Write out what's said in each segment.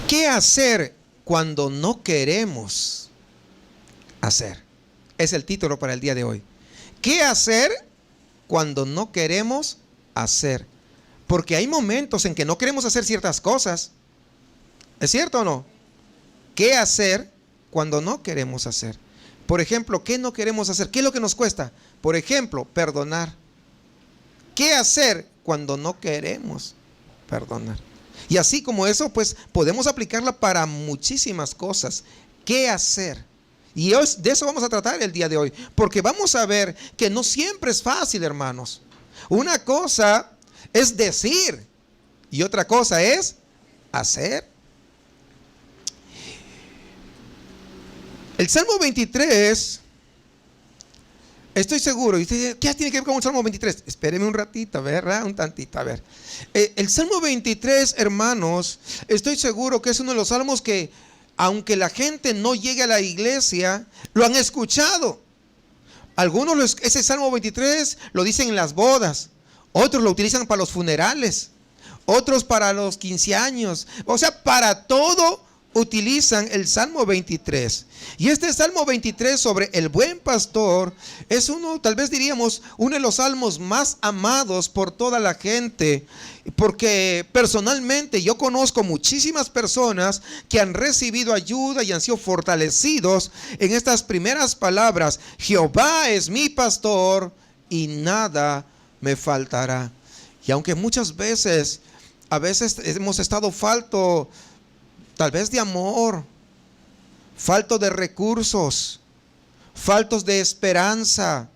¿Qué hacer cuando no queremos hacer? Es el título para el día de hoy. ¿Qué hacer cuando no queremos hacer? Porque hay momentos en que no queremos hacer ciertas cosas. ¿Es cierto o no? ¿Qué hacer cuando no queremos hacer? Por ejemplo, ¿qué no queremos hacer? ¿Qué es lo que nos cuesta? Por ejemplo, perdonar. ¿Qué hacer cuando no queremos perdonar? Y así como eso, pues podemos aplicarla para muchísimas cosas. ¿Qué hacer? Y de eso vamos a tratar el día de hoy. Porque vamos a ver que no siempre es fácil, hermanos. Una cosa es decir y otra cosa es hacer. El Salmo 23, estoy seguro, y usted dice, ¿qué tiene que ver con el Salmo 23? Espéreme un ratito, ¿verdad? Un tantito, a ver. El Salmo 23, hermanos, estoy seguro que es uno de los salmos que, aunque la gente no llegue a la iglesia, lo han escuchado. Algunos, ese Salmo 23 lo dicen en las bodas, otros lo utilizan para los funerales, otros para los 15 años, o sea, para todo utilizan el Salmo 23. Y este Salmo 23 sobre el buen pastor es uno, tal vez diríamos, uno de los salmos más amados por toda la gente, porque personalmente yo conozco muchísimas personas que han recibido ayuda y han sido fortalecidos en estas primeras palabras: Jehová es mi pastor y nada me faltará. Y aunque muchas veces, a veces hemos estado falto tal vez de amor, faltos de recursos, faltos de esperanza,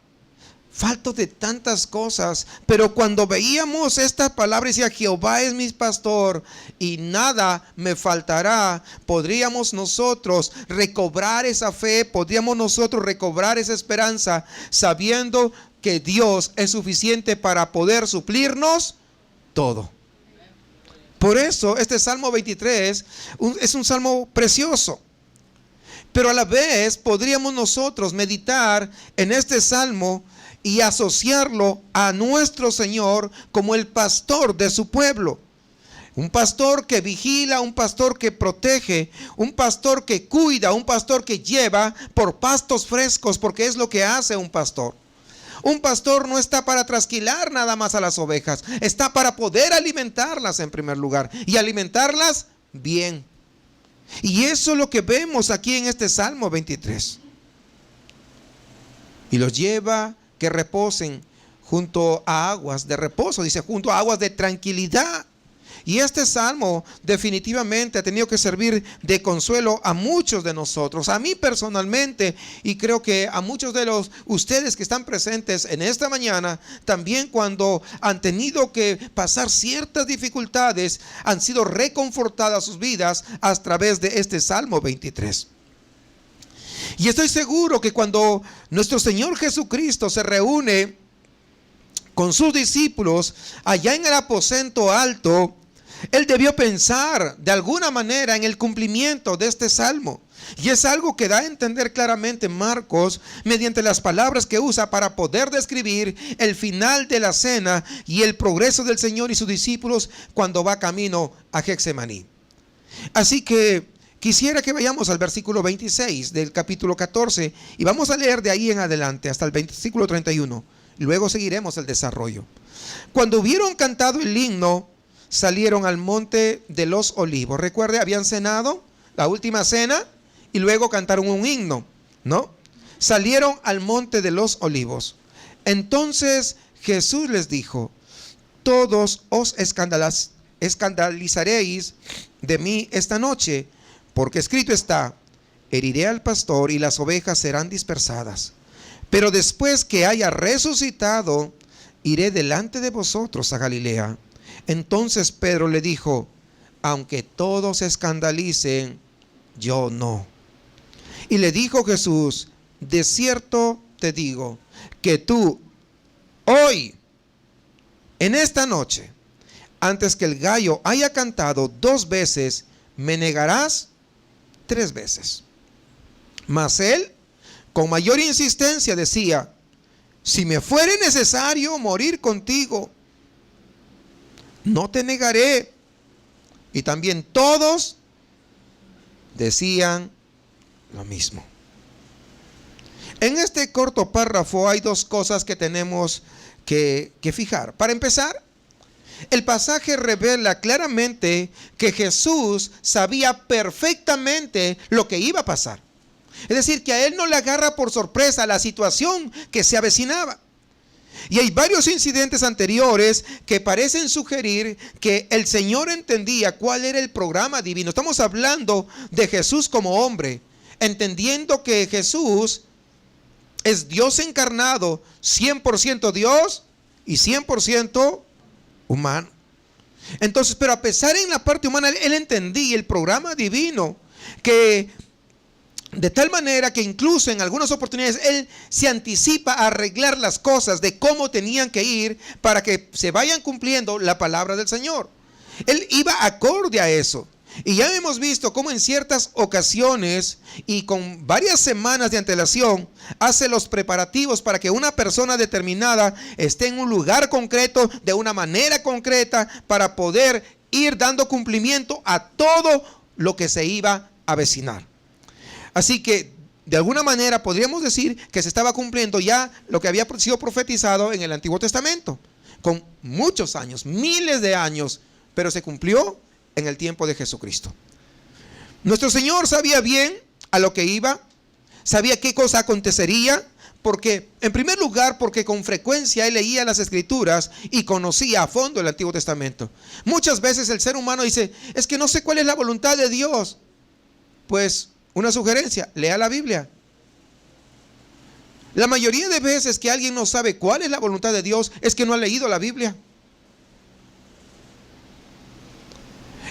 faltos de tantas cosas. Pero cuando veíamos esta palabra, decía, Jehová es mi pastor y nada me faltará, podríamos nosotros recobrar esa fe, podríamos nosotros recobrar esa esperanza, sabiendo que Dios es suficiente para poder suplirnos todo. Por eso este Salmo 23 es un salmo precioso. Pero a la vez podríamos nosotros meditar en este salmo y asociarlo a nuestro Señor como el pastor de su pueblo. Un pastor que vigila, un pastor que protege, un pastor que cuida, un pastor que lleva por pastos frescos, porque es lo que hace un pastor. Un pastor no está para trasquilar nada más a las ovejas, está para poder alimentarlas en primer lugar y alimentarlas bien. Y eso es lo que vemos aquí en este Salmo 23. Y los lleva que reposen junto a aguas de reposo, dice, junto a aguas de tranquilidad. Y este salmo definitivamente ha tenido que servir de consuelo a muchos de nosotros, a mí personalmente, y creo que a muchos de ustedes que están presentes en esta mañana, también cuando han tenido que pasar ciertas dificultades, han sido reconfortadas sus vidas a través de este Salmo 23. Y estoy seguro que cuando nuestro Señor Jesucristo se reúne con sus discípulos allá en el aposento alto, Él debió pensar de alguna manera en el cumplimiento de este salmo. Y es algo que da a entender claramente Marcos mediante las palabras que usa para poder describir el final de la cena y el progreso del Señor y sus discípulos cuando va camino a Getsemaní. Así que quisiera que vayamos al versículo 26 del capítulo 14 y vamos a leer de ahí en adelante hasta el versículo 31. Luego seguiremos el desarrollo. Cuando hubieron cantado el himno, salieron al monte de los olivos. Recuerde, habían cenado la última cena y luego cantaron un himno, ¿no? Salieron al monte de los olivos. Entonces Jesús les dijo: todos os escandalizaréis de mí esta noche, porque escrito está: heriré al pastor y las ovejas serán dispersadas. Pero después que haya resucitado, iré delante de vosotros a Galilea. Entonces Pedro le dijo: aunque todos se escandalicen, yo no. Y le dijo Jesús: de cierto te digo que tú hoy, en esta noche, antes que el gallo haya cantado 2 veces, me negarás 3 veces. Mas él, con mayor insistencia, decía: si me fuere necesario morir contigo, no te negaré. Y también todos decían lo mismo. En este corto párrafo hay dos cosas que tenemos que fijar. Para empezar, el pasaje revela claramente que Jesús sabía perfectamente lo que iba a pasar. Es decir, que a él no le agarra por sorpresa la situación que se avecinaba. Y hay varios incidentes anteriores que parecen sugerir que el Señor entendía cuál era el programa divino. Estamos hablando de Jesús como hombre, entendiendo que Jesús es Dios encarnado, 100% Dios y 100% humano. Entonces, pero a pesar en la parte humana, él entendía el programa divino, que de tal manera que incluso en algunas oportunidades él se anticipa a arreglar las cosas de cómo tenían que ir para que se vayan cumpliendo la palabra del Señor. Él iba acorde a eso. Y ya hemos visto cómo en ciertas ocasiones y con varias semanas de antelación hace los preparativos para que una persona determinada esté en un lugar concreto, de una manera concreta, para poder ir dando cumplimiento a todo lo que se iba a avecinar. Así que de alguna manera podríamos decir que se estaba cumpliendo ya lo que había sido profetizado en el Antiguo Testamento, con muchos años, miles de años, pero se cumplió en el tiempo de Jesucristo. Nuestro Señor sabía bien a lo que iba, sabía qué cosa acontecería, porque en primer lugar, porque con frecuencia él leía las Escrituras y conocía a fondo el Antiguo Testamento. Muchas veces el ser humano dice, es que no sé cuál es la voluntad de Dios. Pues una sugerencia, lea la Biblia. La mayoría de veces que alguien no sabe cuál es la voluntad de Dios es que no ha leído la Biblia.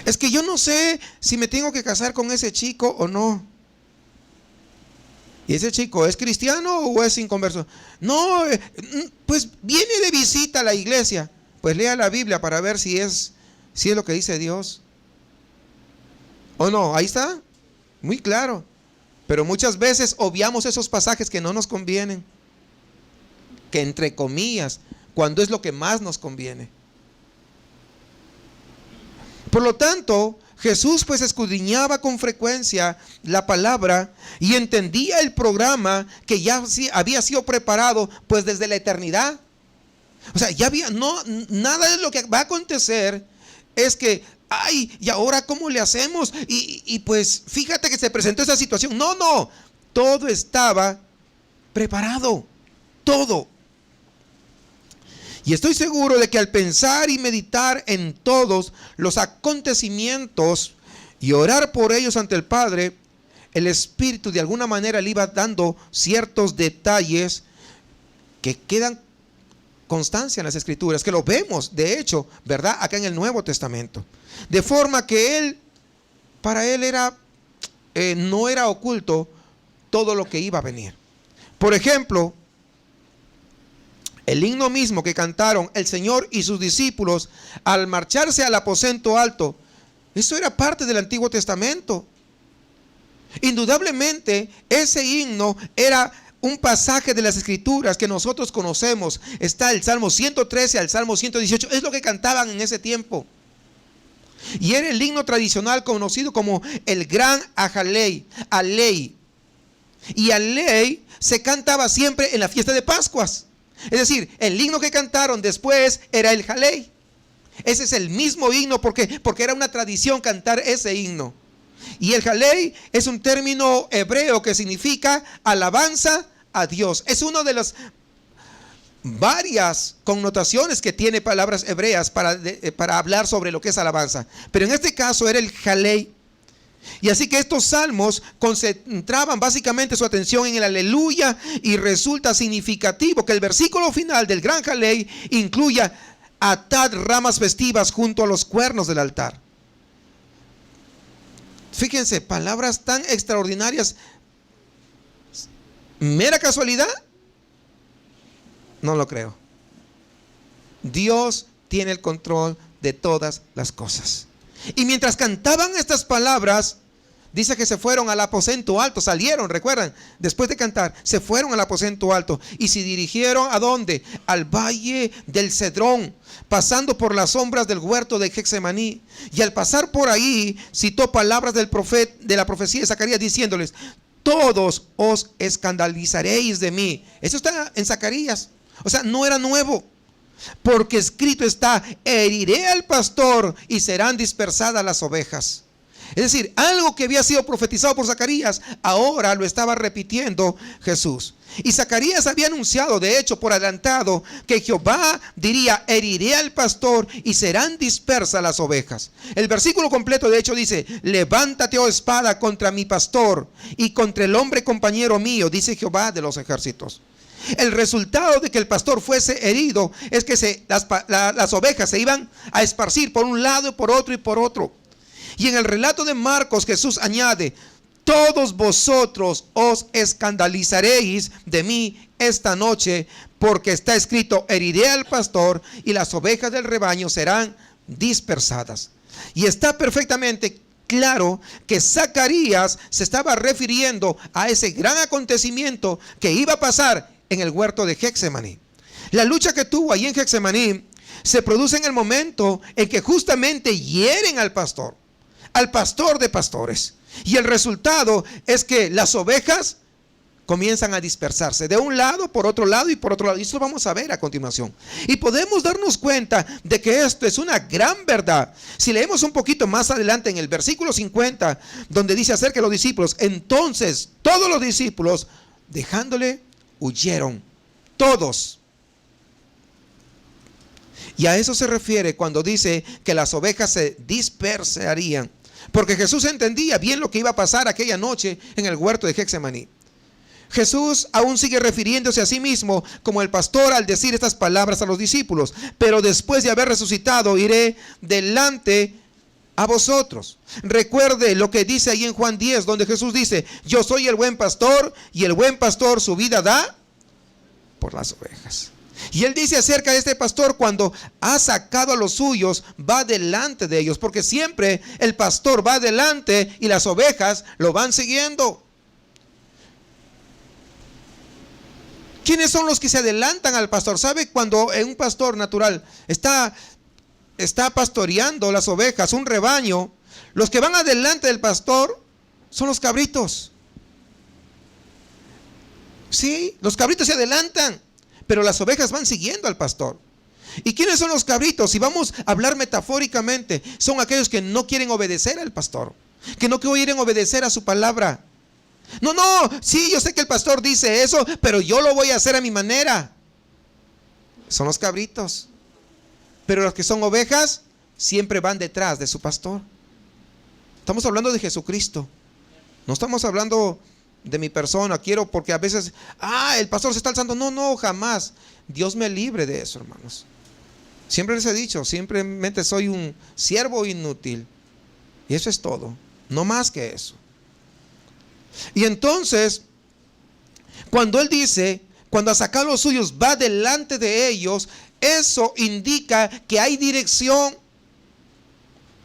Es que yo no sé si me tengo que casar con ese chico o no. ¿Y ese chico es cristiano o es inconverso? No, pues viene de visita a la iglesia. Pues lea la Biblia para ver si es lo que dice Dios. ¿O no? Ahí está, muy claro. Pero muchas veces obviamos esos pasajes que no nos convienen, que entre comillas, cuando es lo que más nos conviene. Por lo tanto, Jesús pues escudriñaba con frecuencia la palabra y entendía el programa que ya había sido preparado pues desde la eternidad. O sea, ya había, nada de lo que va a acontecer es que, ay, ¿y ahora cómo le hacemos? Y pues fíjate que se presentó esa situación. No, todo estaba preparado, todo. Y estoy seguro de que al pensar y meditar en todos los acontecimientos y orar por ellos ante el Padre, el Espíritu de alguna manera le iba dando ciertos detalles que quedan constancia en las Escrituras, que lo vemos, de hecho, ¿verdad? Acá en el Nuevo Testamento. De forma que para él no era oculto todo lo que iba a venir. Por ejemplo, el himno mismo que cantaron el Señor y sus discípulos al marcharse al aposento alto, eso era parte del Antiguo Testamento. Indudablemente, ese himno era un pasaje de las Escrituras que nosotros conocemos. Está el Salmo 113 al Salmo 118, es lo que cantaban en ese tiempo. Y era el himno tradicional conocido como el Gran Ajalei, Alei. Y Alei se cantaba siempre en la fiesta de Pascuas. Es decir, el himno que cantaron después era el Jalei. Ese es el mismo himno porque era una tradición cantar ese himno. Y el Jalei es un término hebreo que significa alabanza a Dios. Es una de las varias connotaciones que tiene palabras hebreas para hablar sobre lo que es alabanza. Pero en este caso era el Jalei. Y así que estos salmos concentraban básicamente su atención en el aleluya, y resulta significativo que el versículo final del Gran Jalei incluya atad ramas festivas junto a los cuernos del altar. Fíjense, palabras tan extraordinarias. ¿Mera casualidad? No lo creo. Dios tiene el control de todas las cosas. Y mientras cantaban estas palabras, Dice que se fueron al aposento alto, salieron, recuerdan, después de cantar, se fueron al aposento alto y se dirigieron ¿a dónde? Al valle del Cedrón, pasando por las sombras del huerto de Getsemaní. Y al pasar por ahí, citó palabras del profeta, de la profecía de Zacarías, diciéndoles: todos os escandalizaréis de mí. Eso está en Zacarías, o sea, no era nuevo. Porque escrito está: heriré al pastor y serán dispersadas las ovejas. Es decir, algo que había sido profetizado por Zacarías, ahora lo estaba repitiendo Jesús. Y Zacarías había anunciado, de hecho, por adelantado, que Jehová diría: heriré al pastor y serán dispersas las ovejas. El versículo completo, de hecho, dice: levántate, oh espada, contra mi pastor y contra el hombre compañero mío, dice Jehová de los ejércitos. El resultado de que el pastor fuese herido es que las ovejas se iban a esparcir por un lado y por otro y por otro. Y en el relato de Marcos, Jesús añade: todos vosotros os escandalizaréis de mí esta noche, porque está escrito: heriré al pastor y las ovejas del rebaño serán dispersadas. Y está perfectamente claro que Zacarías se estaba refiriendo a ese gran acontecimiento que iba a pasar en el huerto de Getsemaní. La lucha que tuvo ahí en Getsemaní se produce en el momento en que justamente hieren al pastor de pastores. Y el resultado es que las ovejas comienzan a dispersarse de un lado, por otro lado y por otro lado. Y esto lo vamos a ver a continuación. Y podemos darnos cuenta de que esto es una gran verdad. Si leemos un poquito más adelante en el versículo 50, donde dice acerca de los discípulos: entonces todos los discípulos, dejándole, huyeron. Todos. Y a eso se refiere cuando dice que las ovejas se dispersarían. Porque Jesús entendía bien lo que iba a pasar aquella noche en el huerto de Getsemaní. Jesús aún sigue refiriéndose a sí mismo como el pastor al decir estas palabras a los discípulos: pero después de haber resucitado, iré delante a vosotros. Recuerde lo que dice ahí en Juan 10, donde Jesús dice: yo soy el buen pastor, y el buen pastor su vida da por las ovejas. Y él dice acerca de este pastor: cuando ha sacado a los suyos, va delante de ellos, porque siempre el pastor va delante y las ovejas lo van siguiendo. ¿Quiénes son los que se adelantan al pastor? ¿Sabe cuando un pastor natural está pastoreando las ovejas, un rebaño? Los que van adelante del pastor son los cabritos. Sí, los cabritos se adelantan, pero las ovejas van siguiendo al pastor. ¿Y quiénes son los cabritos? Si vamos a hablar metafóricamente, son aquellos que no quieren obedecer al pastor, que no quieren obedecer a su palabra. No, sí, yo sé que el pastor dice eso, pero yo lo voy a hacer a mi manera. Son los cabritos. Pero los que son ovejas siempre van detrás de su pastor. Estamos hablando de Jesucristo. No estamos hablando de mi persona. Porque a veces, el pastor se está alzando. No, jamás. Dios me libre de eso, hermanos. Siempre les he dicho, simplemente soy un siervo inútil. Y eso es todo. No más que eso. Y entonces, cuando él dice, cuando ha sacado los suyos, va delante de ellos, eso indica que hay dirección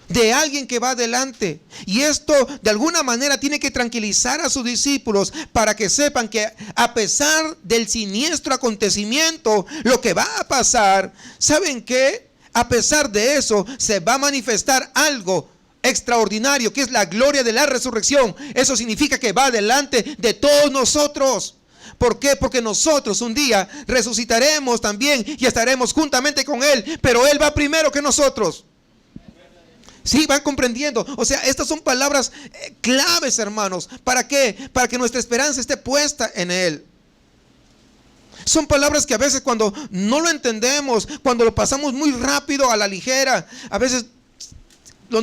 de alguien que va adelante. Y esto de alguna manera tiene que tranquilizar a sus discípulos para que sepan que a pesar del siniestro acontecimiento, lo que va a pasar, ¿saben qué? A pesar de eso, se va a manifestar algo extraordinario, que es la gloria de la resurrección. Eso significa que va delante de todos nosotros. ¿Por qué? Porque nosotros un día resucitaremos también y estaremos juntamente con Él, pero Él va primero que nosotros. Sí, van comprendiendo. O sea, estas son palabras claves, hermanos. ¿Para qué? Para que nuestra esperanza esté puesta en Él. Son palabras que a veces cuando no lo entendemos, cuando lo pasamos muy rápido a la ligera, a veces lo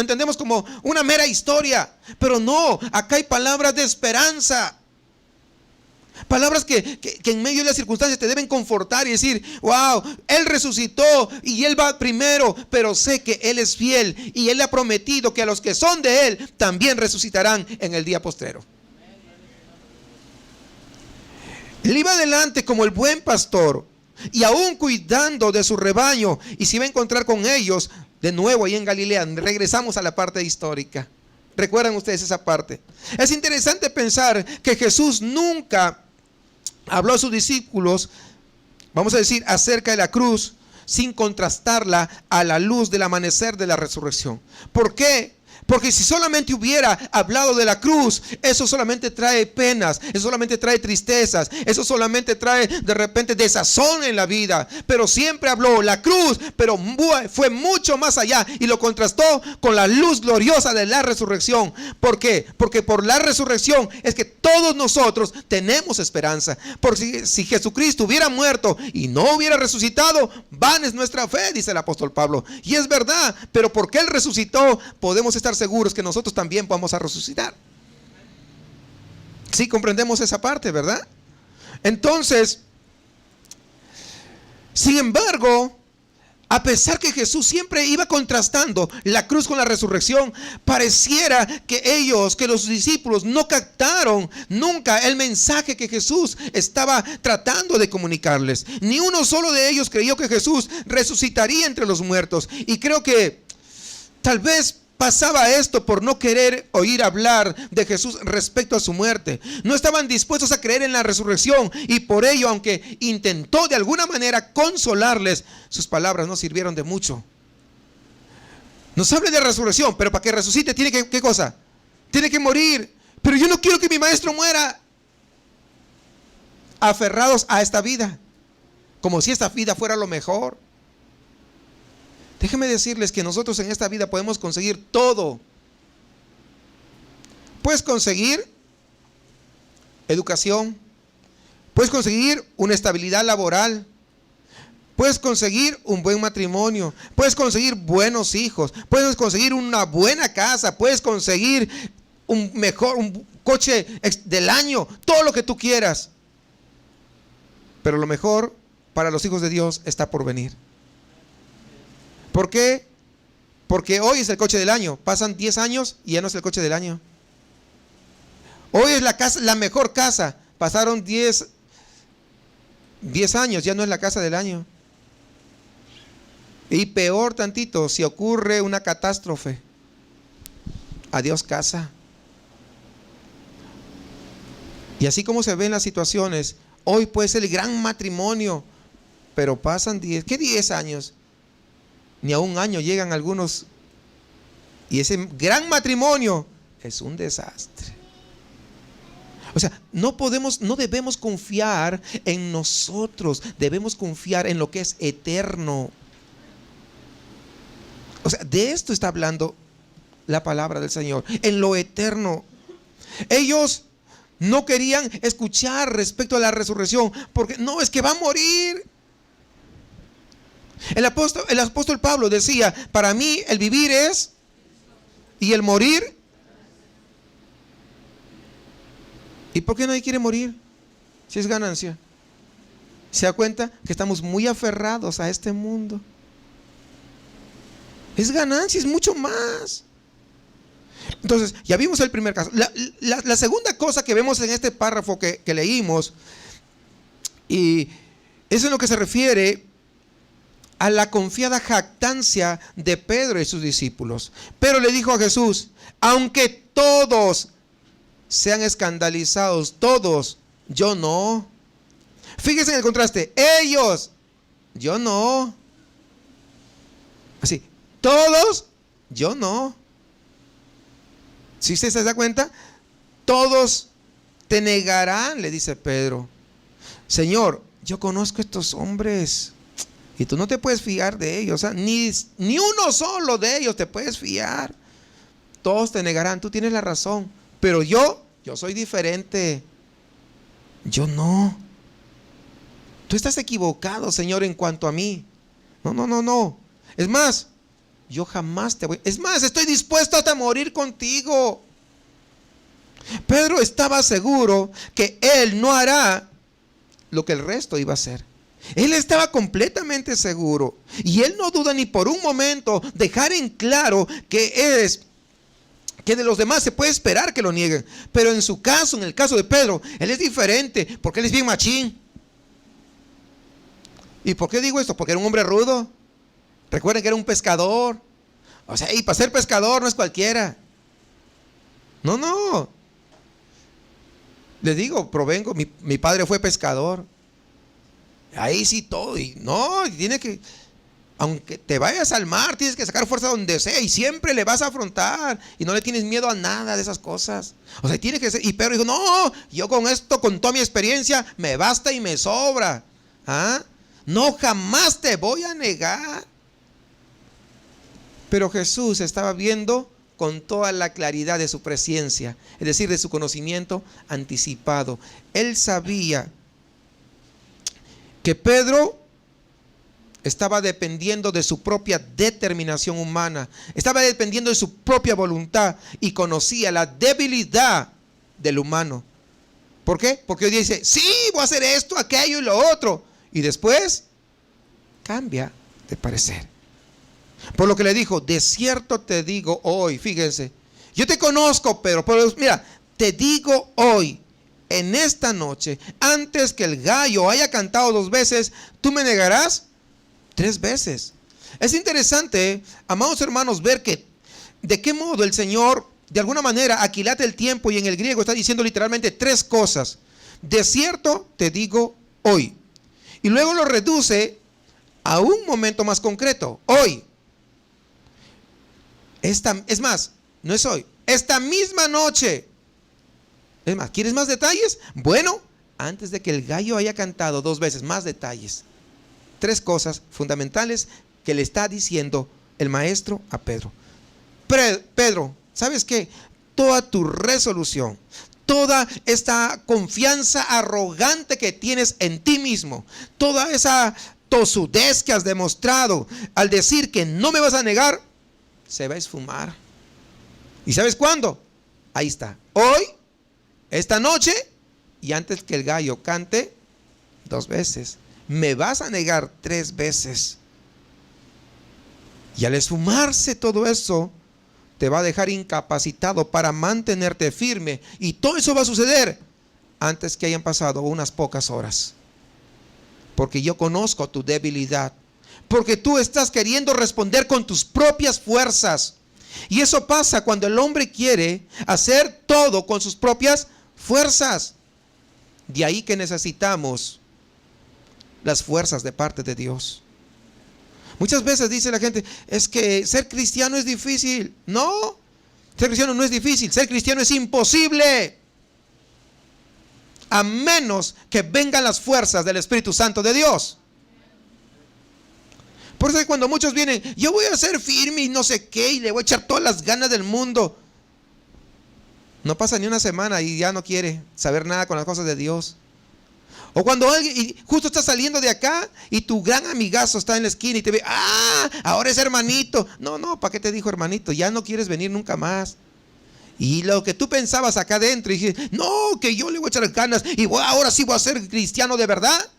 entendemos como una mera historia. Pero no, acá hay palabras de esperanza. Palabras que en medio de las circunstancias te deben confortar y decir: wow, Él resucitó y Él va primero, pero sé que Él es fiel y Él ha prometido que a los que son de Él también resucitarán en el día postrero. Él iba adelante como el buen pastor y aún cuidando de su rebaño, y se iba a encontrar con ellos de nuevo ahí en Galilea. Regresamos a la parte histórica. ¿Recuerdan ustedes esa parte? Es interesante pensar que Jesús nunca habló a sus discípulos, vamos a decir, acerca de la cruz sin contrastarla a la luz del amanecer de la resurrección. ¿Por qué? Porque si solamente hubiera hablado de la cruz, eso solamente trae penas, eso solamente trae tristezas, eso solamente trae de repente desazón en la vida. Pero siempre habló la cruz, pero fue mucho más allá y lo contrastó con la luz gloriosa de la resurrección. ¿Por qué? Porque por la resurrección es que todos nosotros tenemos esperanza. Porque si Jesucristo hubiera muerto y no hubiera resucitado, vana es nuestra fe, dice el apóstol Pablo. Y es verdad, pero porque Él resucitó, podemos estar seguros que nosotros también vamos a resucitar. Sí, comprendemos esa parte, ¿verdad? Entonces, sin embargo, a pesar que Jesús siempre iba contrastando la cruz con la resurrección, pareciera que los discípulos no captaron nunca el mensaje que Jesús estaba tratando de comunicarles. Ni uno solo de ellos creyó que Jesús resucitaría entre los muertos. Y creo que tal vez pasaba esto por no querer oír hablar de Jesús respecto a su muerte. No estaban dispuestos a creer en la resurrección y por ello, aunque intentó de alguna manera consolarles, sus palabras no sirvieron de mucho. Nos habla de resurrección, pero para que resucite tiene que, ¿qué cosa? Tiene que morir. Pero yo no quiero que mi maestro muera. Aferrados a esta vida, como si esta vida fuera lo mejor. Déjenme decirles que nosotros en esta vida podemos conseguir todo. Puedes conseguir educación, puedes conseguir una estabilidad laboral, puedes conseguir un buen matrimonio, puedes conseguir buenos hijos, puedes conseguir una buena casa, puedes conseguir un coche del año, todo lo que tú quieras. Pero lo mejor para los hijos de Dios está por venir. ¿Por qué? Porque hoy es el coche del año. Pasan 10 años y ya no es el coche del año. Hoy es la mejor casa. Pasaron 10 años, ya no es la casa del año. Y peor tantito, si ocurre una catástrofe. Adiós casa. Y así como se ven las situaciones, hoy puede ser el gran matrimonio, pero pasan 10 años? Ni a un año llegan algunos. Y ese gran matrimonio es un desastre. O sea, no debemos confiar en nosotros. Debemos confiar en lo que es eterno. O sea, de esto está hablando la palabra del Señor. En lo eterno. Ellos no querían escuchar respecto a la resurrección. Porque no, es que va a morir. El apóstol Pablo decía: para mí el vivir es y el morir. ¿Y por qué nadie quiere morir? Si es ganancia. ¿Se da cuenta que estamos muy aferrados a este mundo? Es ganancia, es mucho más. Entonces, ya vimos el primer caso. La segunda cosa que vemos en este párrafo que leímos, y es en lo que se refiere a la confiada jactancia de Pedro y sus discípulos. Pero le dijo a Jesús: aunque todos sean escandalizados, todos, yo no. Fíjense en el contraste. Ellos, yo no. Así, todos, yo no. Si usted se da cuenta, todos te negarán, le dice Pedro. Señor, yo conozco a estos hombres y tú no te puedes fiar de ellos. O sea, ni uno solo de ellos te puedes fiar. Todos te negarán, tú tienes la razón. Pero yo soy diferente. Yo no. Tú estás equivocado, Señor, en cuanto a mí. No. Es más, yo jamás te voy. Es más, estoy dispuesto hasta morir contigo. Pedro estaba seguro que él no hará lo que el resto iba a hacer. Él estaba completamente seguro. Y él no duda ni por un momento dejar en claro que de los demás se puede esperar que lo nieguen. Pero en su caso, en el caso de Pedro, él es diferente porque él es bien machín. ¿Y por qué digo esto? Porque era un hombre rudo. Recuerden que era un pescador. O sea, y para ser pescador no es cualquiera. No, no. Le digo, provengo, mi padre fue pescador. Ahí sí todo. Y no, tiene que, aunque te vayas al mar, tienes que sacar fuerza donde sea y siempre le vas a afrontar y no le tienes miedo a nada de esas cosas. O sea, tiene que ser. Y Pedro dijo, no, yo con esto, con toda mi experiencia, me basta y me sobra. ¿Ah? No, jamás te voy a negar. Pero Jesús estaba viendo con toda la claridad de su presencia, es decir, de su conocimiento anticipado. Él sabía que Pedro estaba dependiendo de su propia determinación humana, estaba dependiendo de su propia voluntad y conocía la debilidad del humano. ¿Por qué? Porque hoy dice, sí, voy a hacer esto, aquello y lo otro. Y después cambia de parecer. Por lo que le dijo, de cierto te digo hoy, fíjense, yo te conozco, Pedro, pero mira, te digo hoy, en esta noche, antes que el gallo haya cantado 2 veces, tú me negarás 3 veces. Es interesante, amados hermanos, ver que de qué modo el Señor, de alguna manera, aquilata el tiempo y en el griego está diciendo literalmente 3 cosas. De cierto te digo hoy. Y luego lo reduce a un momento más concreto, hoy. Es más, no es hoy, esta misma noche. Es más, ¿quieres más detalles? Bueno, antes de que el gallo haya cantado 2 veces, más detalles. 3 cosas fundamentales que le está diciendo el maestro a Pedro. Pedro, ¿sabes qué? Toda tu resolución, toda esta confianza arrogante que tienes en ti mismo, toda esa tosudez que has demostrado al decir que no me vas a negar, se va a esfumar. ¿Y sabes cuándo? Ahí está. Hoy, esta noche, y antes que el gallo cante 2 veces. Me vas a negar 3 veces. Y al esfumarse todo eso, te va a dejar incapacitado para mantenerte firme. Y todo eso va a suceder antes que hayan pasado unas pocas horas. Porque yo conozco tu debilidad. Porque tú estás queriendo responder con tus propias fuerzas. Y eso pasa cuando el hombre quiere hacer todo con sus propias fuerzas. De ahí que necesitamos las fuerzas de parte de Dios. Muchas veces dice la gente, es que ser cristiano es difícil. No, ser cristiano no es difícil, ser cristiano es imposible. A menos que vengan las fuerzas del Espíritu Santo de Dios. Por eso cuando muchos vienen, yo voy a ser firme y no sé qué, y le voy a echar todas las ganas del mundo. No pasa ni una semana y ya no quiere saber nada con las cosas de Dios. O cuando alguien, justo está saliendo de acá y tu gran amigazo está en la esquina y te ve, ahora es hermanito. No, ¿para qué te dijo hermanito? Ya no quieres venir nunca más. Y lo que tú pensabas acá adentro, y dije, no, que yo le voy a echar ganas y ahora sí voy a ser cristiano de verdad,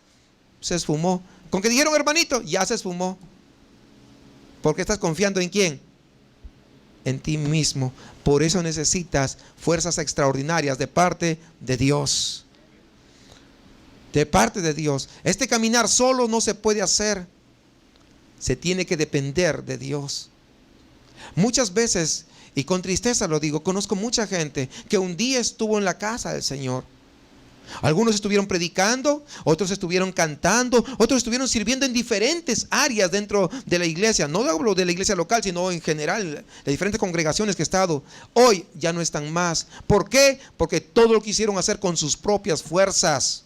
se esfumó. Con que dijeron hermanito, ya se esfumó. Porque estás confiando en quién, en ti mismo. Por eso necesitas fuerzas extraordinarias de parte de Dios. De parte de Dios. Este caminar solo no se puede hacer. Se tiene que depender de Dios. Muchas veces, y con tristeza lo digo, conozco mucha gente que un día estuvo en la casa del Señor. Algunos estuvieron predicando, otros estuvieron cantando, otros estuvieron sirviendo en diferentes áreas dentro de la iglesia. No hablo de la iglesia local, sino en general, de diferentes congregaciones que he estado. Hoy ya no están más. ¿Por qué? Porque todo lo quisieron hacer con sus propias fuerzas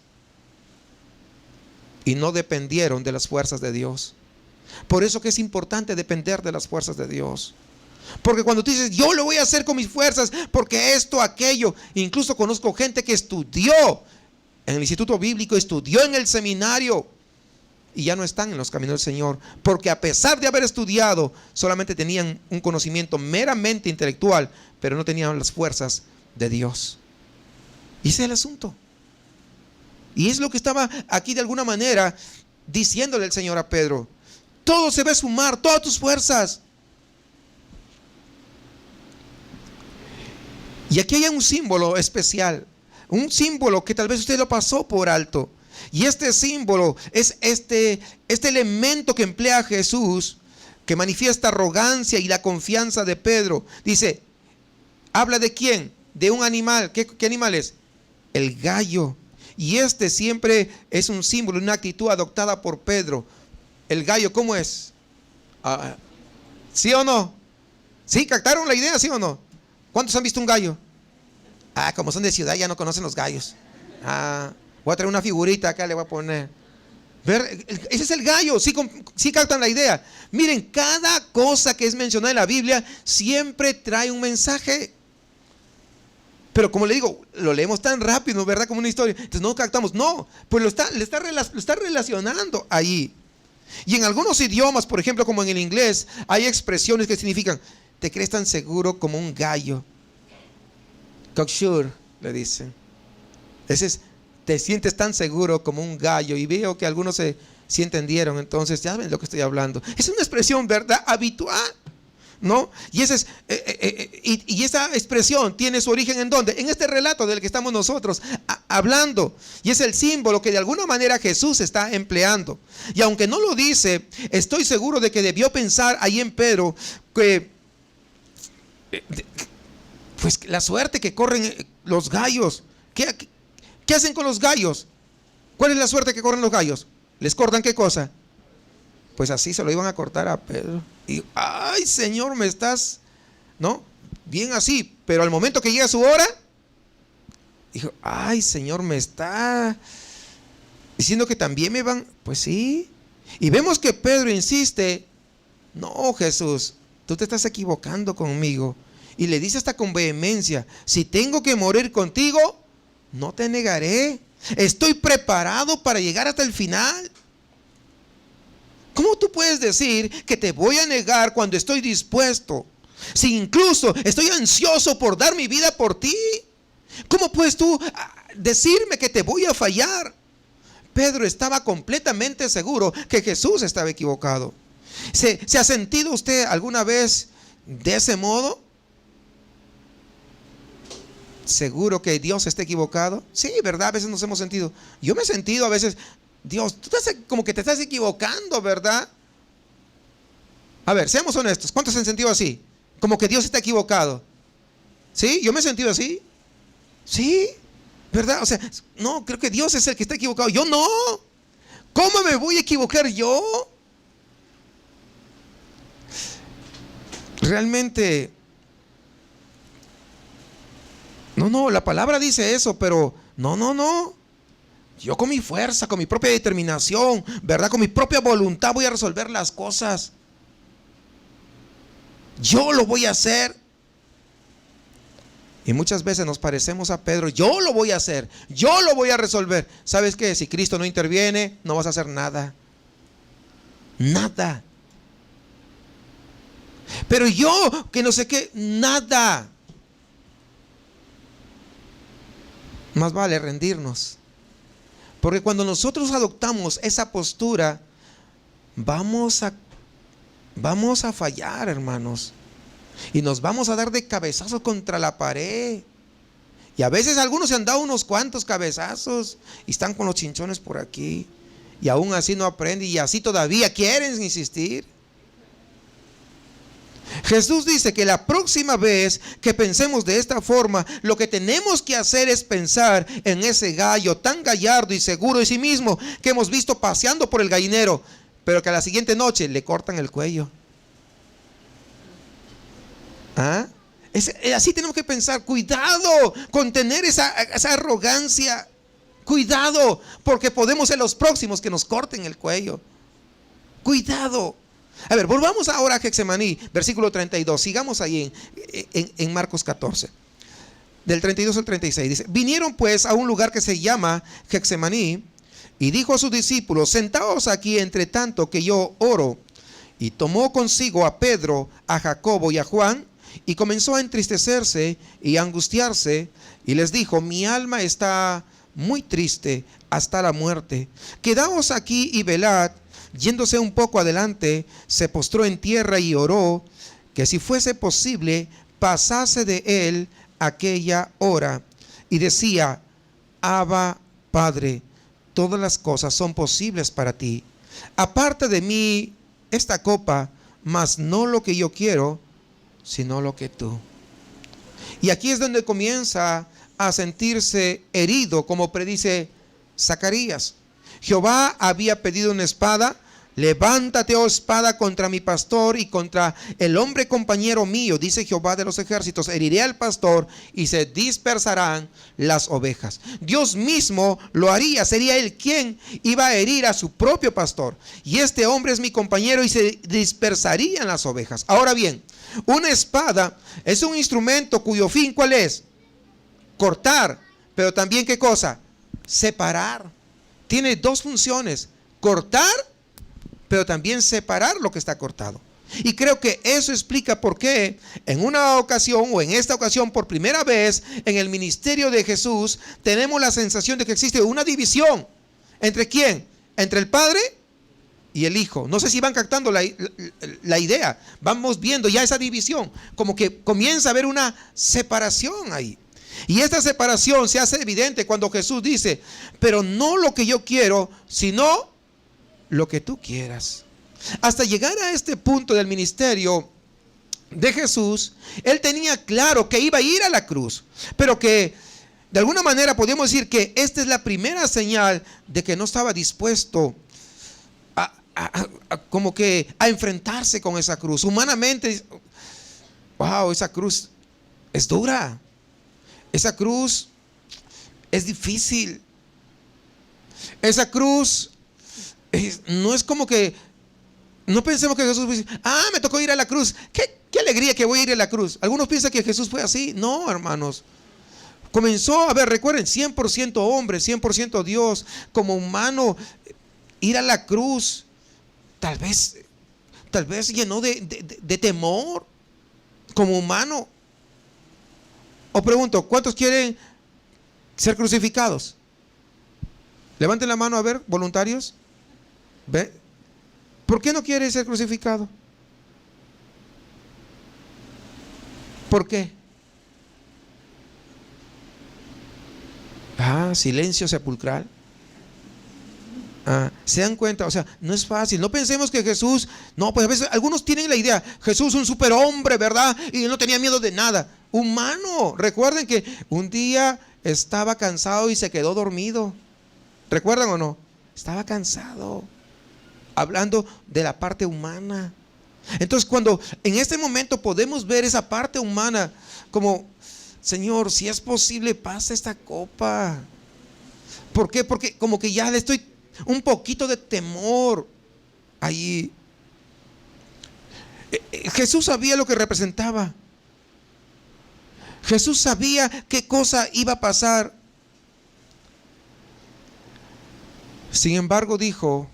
y no dependieron de las fuerzas de Dios. Por eso que es importante depender de las fuerzas de Dios. Porque cuando tú dices, yo lo voy a hacer con mis fuerzas, porque esto, aquello, incluso conozco gente que estudió en el instituto bíblico, estudió en el seminario y ya no están en los caminos del Señor, porque a pesar de haber estudiado, solamente tenían un conocimiento meramente intelectual, pero no tenían las fuerzas de Dios. Y ese es el asunto. Y es lo que estaba aquí de alguna manera diciéndole el Señor a Pedro. Todo se va a sumar, todas tus fuerzas. Y aquí hay un símbolo especial, un símbolo que tal vez usted lo pasó por alto. Y este símbolo es este elemento que emplea Jesús, que manifiesta arrogancia y la confianza de Pedro. Dice, ¿habla de quién? de un animal. ¿Qué animal es? El gallo. Y este siempre es un símbolo, una actitud adoptada por Pedro. El gallo, ¿cómo es? ¿Sí o no? ¿Sí? ¿Captaron la idea? ¿Sí o no? ¿Cuántos han visto un gallo? Como son de ciudad ya no conocen los gallos. Voy a traer una figurita acá, le voy a poner. Ver, ese es el gallo. Sí captan la idea. Miren, cada cosa que es mencionada en la Biblia siempre trae un mensaje. Pero como le digo, lo leemos tan rápido, ¿verdad? Como una historia. Entonces no captamos. No, pues lo está relacionando ahí. Y en algunos idiomas, por ejemplo, como en el inglés, hay expresiones que significan: te crees tan seguro como un gallo. Cocksure, le dicen. Ese es, te sientes tan seguro como un gallo. Y veo que algunos sí entendieron. Entonces ya ven de lo que estoy hablando. Es una expresión, ¿verdad? Habitual, ¿no? Y esa expresión tiene su origen ¿en dónde? En este relato del que estamos nosotros hablando. Y es el símbolo que de alguna manera Jesús está empleando. Y aunque no lo dice, estoy seguro de que debió pensar ahí en Pedro que pues la suerte que corren los gallos. ¿Qué hacen con los gallos? ¿Cuál es la suerte que corren los gallos? ¿Les cortan qué cosa? Pues así se lo iban a cortar a Pedro. Y, ay, Señor, me estás, ¿no? Bien así. Pero al momento que llega su hora, dijo, ay, Señor, me está diciendo que también me van. Pues sí. Y vemos que Pedro insiste, no, Jesús, tú te estás equivocando conmigo. Y le dice hasta con vehemencia, si tengo que morir contigo, no te negaré. Estoy preparado para llegar hasta el final. ¿Cómo tú puedes decir que te voy a negar cuando estoy dispuesto? Si incluso estoy ansioso por dar mi vida por ti. ¿Cómo puedes tú decirme que te voy a fallar? Pedro estaba completamente seguro que Jesús estaba equivocado. ¿Se ha sentido usted alguna vez de ese modo? ¿Seguro que Dios está equivocado? Sí, ¿verdad? A veces nos hemos sentido. Yo me he sentido a veces, Dios, tú estás como que te estás equivocando, ¿verdad? A ver, seamos honestos. ¿Cuántos se han sentido así? Como que Dios está equivocado. ¿Sí? Yo me he sentido así. Sí, ¿verdad? O sea, no, creo que Dios es el que está equivocado. Yo no. ¿Cómo me voy a equivocar yo? Realmente, no, la palabra dice eso, pero no. Yo con mi fuerza, con mi propia determinación, ¿verdad? Con mi propia voluntad voy a resolver las cosas. Yo lo voy a hacer. Y muchas veces nos parecemos a Pedro. Yo lo voy a hacer. Yo lo voy a resolver. ¿Sabes qué? Si Cristo no interviene, no vas a hacer nada. Nada. Pero yo, que no sé qué, nada. Más vale rendirnos. Porque cuando nosotros adoptamos esa postura, vamos a fallar, hermanos. Y nos vamos a dar de cabezazos contra la pared. Y a veces algunos se han dado unos cuantos cabezazos y están con los chinchones por aquí. Y aún así no aprenden y así todavía quieren insistir. Jesús dice que la próxima vez que pensemos de esta forma, lo que tenemos que hacer es pensar en ese gallo tan gallardo y seguro de sí mismo que hemos visto paseando por el gallinero, pero que a la siguiente noche le cortan el cuello. Así tenemos que pensar. Cuidado con tener esa arrogancia. Cuidado, porque podemos ser los próximos que nos corten el cuello. Cuidado. A ver, volvamos ahora a Getsemaní, versículo 32. Sigamos ahí en Marcos 14. Del 32 al 36. Dice: vinieron pues a un lugar que se llama Getsemaní, y dijo a sus discípulos: sentaos aquí entre tanto que yo oro. Y tomó consigo a Pedro, a Jacobo y a Juan, y comenzó a entristecerse y a angustiarse, y les dijo: mi alma está muy triste hasta la muerte. Quedaos aquí y velad. Yéndose un poco adelante, se postró en tierra y oró que si fuese posible pasase de él aquella hora. Y decía: Abba, Padre, todas las cosas son posibles para ti. Aparta de mí esta copa, mas no lo que yo quiero, sino lo que tú. Y aquí es donde comienza a sentirse herido, como predice Zacarías. Jehová había pedido una espada. Levántate, oh espada, contra mi pastor y contra el hombre compañero mío, dice Jehová de los ejércitos. Heriré al pastor y se dispersarán las ovejas. Dios mismo lo haría. Sería él quien iba a herir a su propio pastor. Y este hombre es mi compañero y se dispersarían las ovejas. Ahora bien, una espada es un instrumento cuyo fin, ¿cuál es? Cortar. Pero también, ¿qué cosa? Separar. Tiene dos funciones: cortar, pero también separar lo que está cortado. Y creo que eso explica por qué en una ocasión, o en esta ocasión por primera vez en el ministerio de Jesús, tenemos la sensación de que existe una división. ¿Entre quién? Entre el Padre y el Hijo. No sé si van captando la idea. Vamos viendo ya esa división, como que comienza a haber una separación ahí. Y esta separación se hace evidente cuando Jesús dice: pero no lo que yo quiero, sino lo que tú quieras. Hasta llegar a este punto del ministerio de Jesús, él tenía claro que iba a ir a la cruz, pero que de alguna manera podemos decir que esta es la primera señal de que no estaba dispuesto como que a enfrentarse con esa cruz. Humanamente, wow, esa cruz es dura, esa cruz es difícil, esa cruz no es como que, no pensemos que Jesús dice: me tocó ir a la cruz, qué alegría que voy a ir a la cruz. Algunos piensan que Jesús fue así. No, hermanos. Comenzó, a ver, recuerden, 100% hombre, 100% Dios. Como humano, ir a la cruz tal vez llenó de temor como humano. Os pregunto, ¿cuántos quieren ser crucificados? Levanten la mano, a ver, voluntarios. ¿Ve? ¿Por qué no quiere ser crucificado? ¿Por qué? Silencio sepulcral. ¿Se dan cuenta? O sea, no es fácil. No pensemos que Jesús, no, pues a veces algunos tienen la idea: Jesús un superhombre, ¿verdad? Y no tenía miedo de nada. Humano. Recuerden que un día estaba cansado y se quedó dormido. ¿Recuerdan o no? Estaba cansado. Hablando de la parte humana. Entonces, cuando en este momento podemos ver esa parte humana, como: Señor, si es posible, pasa esta copa. ¿Por qué? Porque como que ya le estoy un poquito de temor allí. Jesús sabía lo que representaba. Jesús sabía qué cosa iba a pasar. Sin embargo, dijo,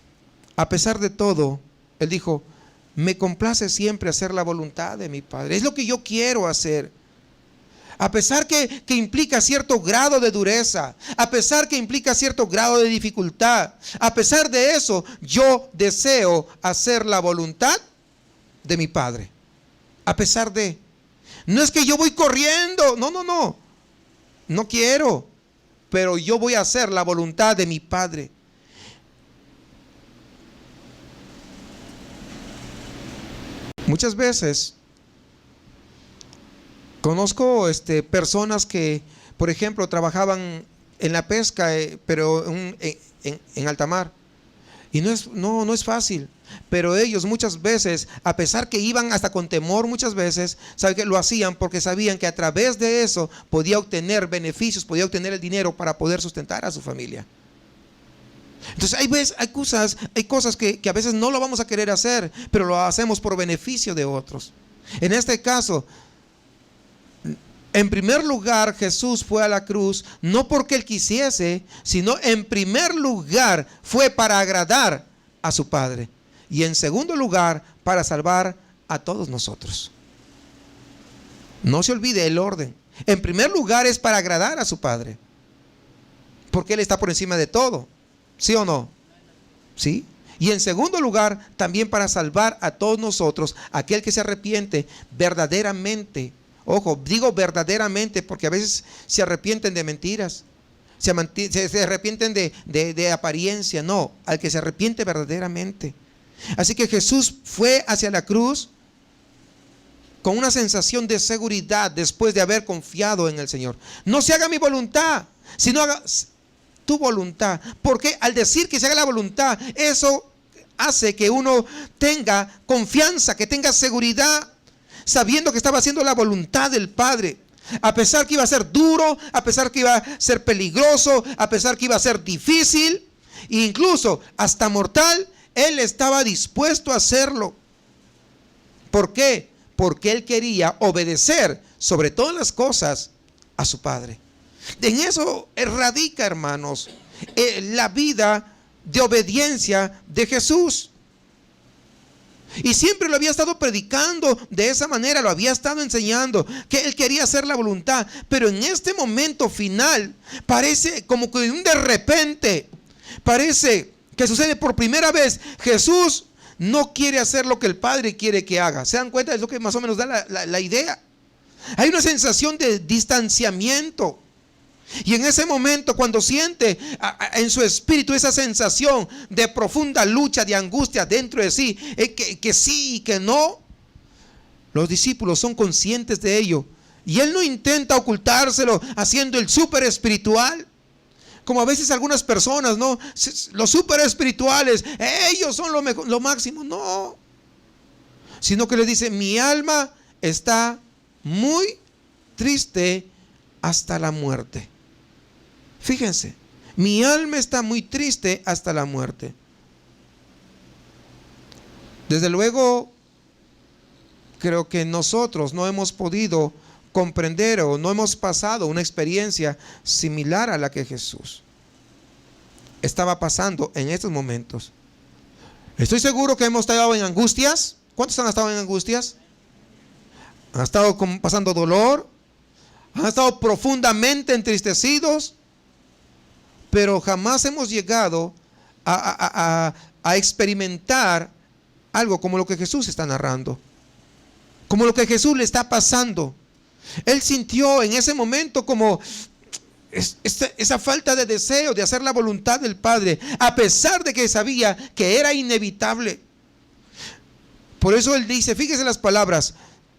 a pesar de todo, él dijo: me complace siempre hacer la voluntad de mi Padre. Es lo que yo quiero hacer. A pesar que implica cierto grado de dureza, a pesar que implica cierto grado de dificultad, a pesar de eso, yo deseo hacer la voluntad de mi Padre. A pesar de, no es que yo voy corriendo, no quiero, pero yo voy a hacer la voluntad de mi Padre. Muchas veces conozco personas que, por ejemplo, trabajaban en la pesca, pero en alta mar. Y no es fácil. Pero ellos muchas veces, a pesar que iban hasta con temor muchas veces, ¿saben qué? Lo hacían porque sabían que a través de eso podía obtener beneficios, podía obtener el dinero para poder sustentar a su familia. Entonces hay cosas que a veces no lo vamos a querer hacer, pero lo hacemos por beneficio de otros. En este caso, en primer lugar, Jesús fue a la cruz no porque él quisiese, sino en primer lugar fue para agradar a su Padre. Y en segundo lugar, para salvar a todos nosotros. No se olvide el orden. En primer lugar es para agradar a su Padre, porque Él está por encima de todo. ¿Sí o no? ¿Sí? Y en segundo lugar, también para salvar a todos nosotros, aquel que se arrepiente verdaderamente. Ojo, digo verdaderamente porque a veces se arrepienten de mentiras, se arrepienten de apariencia. No, al que se arrepiente verdaderamente. Así que Jesús fue hacia la cruz con una sensación de seguridad después de haber confiado en el Señor. No se haga mi voluntad, sino haga tu voluntad. Porque al decir que se haga la voluntad, eso hace que uno tenga confianza, que tenga seguridad, sabiendo que estaba haciendo la voluntad del Padre. A pesar que iba a ser duro, a pesar que iba a ser peligroso, a pesar que iba a ser difícil, e incluso hasta mortal, Él estaba dispuesto a hacerlo. ¿Por qué? Porque Él quería obedecer sobre todas las cosas a su Padre. En eso radica, hermanos, la vida de obediencia de Jesús. Y siempre lo había estado predicando de esa manera, lo había estado enseñando, que Él quería hacer la voluntad. Pero en este momento final, parece como que de repente, parece que sucede por primera vez. Jesús no quiere hacer lo que el Padre quiere que haga. ¿Se dan cuenta? Es lo que más o menos da la idea. Hay una sensación de distanciamiento. Y en ese momento, cuando siente en su espíritu esa sensación de profunda lucha, de angustia dentro de sí, que sí y que no, los discípulos son conscientes de ello. Y Él no intenta ocultárselo haciendo el súper espiritual. Como a veces algunas personas, ¿no? Los súper espirituales, ellos son lo máximo. No. Sino que le dice, mi alma está muy triste hasta la muerte. Fíjense, mi alma está muy triste hasta la muerte. Desde luego, creo que nosotros no hemos podido comprender o no hemos pasado una experiencia similar a la que Jesús estaba pasando en estos momentos. Estoy seguro que hemos estado en angustias. ¿Cuántos han estado en angustias? ¿Han estado pasando dolor? ¿Han estado profundamente entristecidos? Pero jamás hemos llegado a experimentar algo como lo que Jesús está narrando, como lo que Jesús le está pasando. Él sintió en ese momento como esa falta de deseo de hacer la voluntad del Padre, a pesar de que sabía que era inevitable. Por eso Él dice, fíjese las palabras,